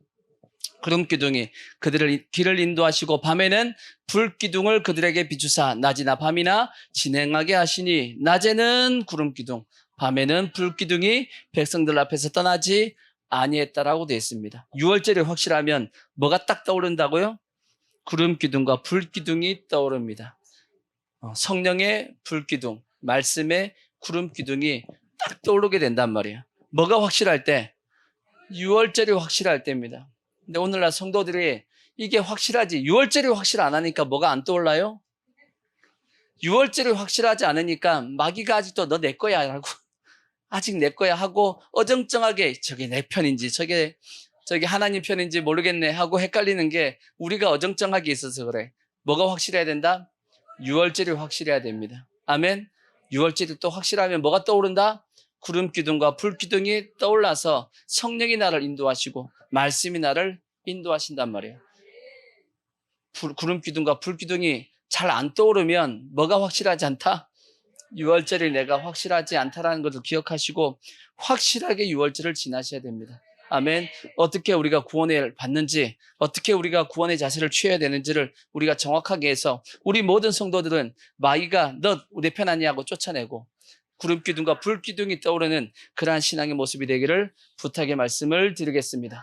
구름기둥이 그들을 길을 인도하시고 밤에는 불기둥을 그들에게 비추사 낮이나 밤이나 진행하게 하시니 낮에는 구름기둥, 밤에는 불기둥이 백성들 앞에서 떠나지 아니했다라고 되어 있습니다. 유월절이 확실하면 뭐가 딱 떠오른다고요? 구름기둥과 불기둥이 떠오릅니다. 성령의 불기둥, 말씀의 구름기둥이 딱 떠오르게 된단 말이에요. 뭐가 확실할 때? 유월절이 확실할 때입니다. 근데 오늘날 성도들이 이게 확실하지 유월절이 확실 안 하니까 뭐가 안 떠올라요? 유월절이 확실하지 않으니까 마귀가 아직도 너 내 거야 라고 아직 내 거야 하고 어정쩡하게 저게 내 편인지 저게 하나님 편인지 모르겠네 하고 헷갈리는 게 우리가 어정쩡하게 있어서 그래. 뭐가 확실해야 된다? 유월절이 확실해야 됩니다. 아멘. 유월절이 또 확실하면 뭐가 떠오른다? 구름기둥과 불기둥이 떠올라서 성령이 나를 인도하시고 말씀이 나를 인도하신단 말이에요. 구름기둥과 불기둥이 잘 안 떠오르면 뭐가 확실하지 않다? 유월절이 내가 확실하지 않다라는 것을 기억하시고 확실하게 유월절을 지나셔야 됩니다. 아멘. 어떻게 우리가 구원을 받는지, 어떻게 우리가 구원의 자세를 취해야 되는지를 우리가 정확하게 해서 우리 모든 성도들은 마귀가 너 내 편 아니야 하고 쫓아내고 구름기둥과 불기둥이 떠오르는 그러한 신앙의 모습이 되기를 부탁의 말씀을 드리겠습니다.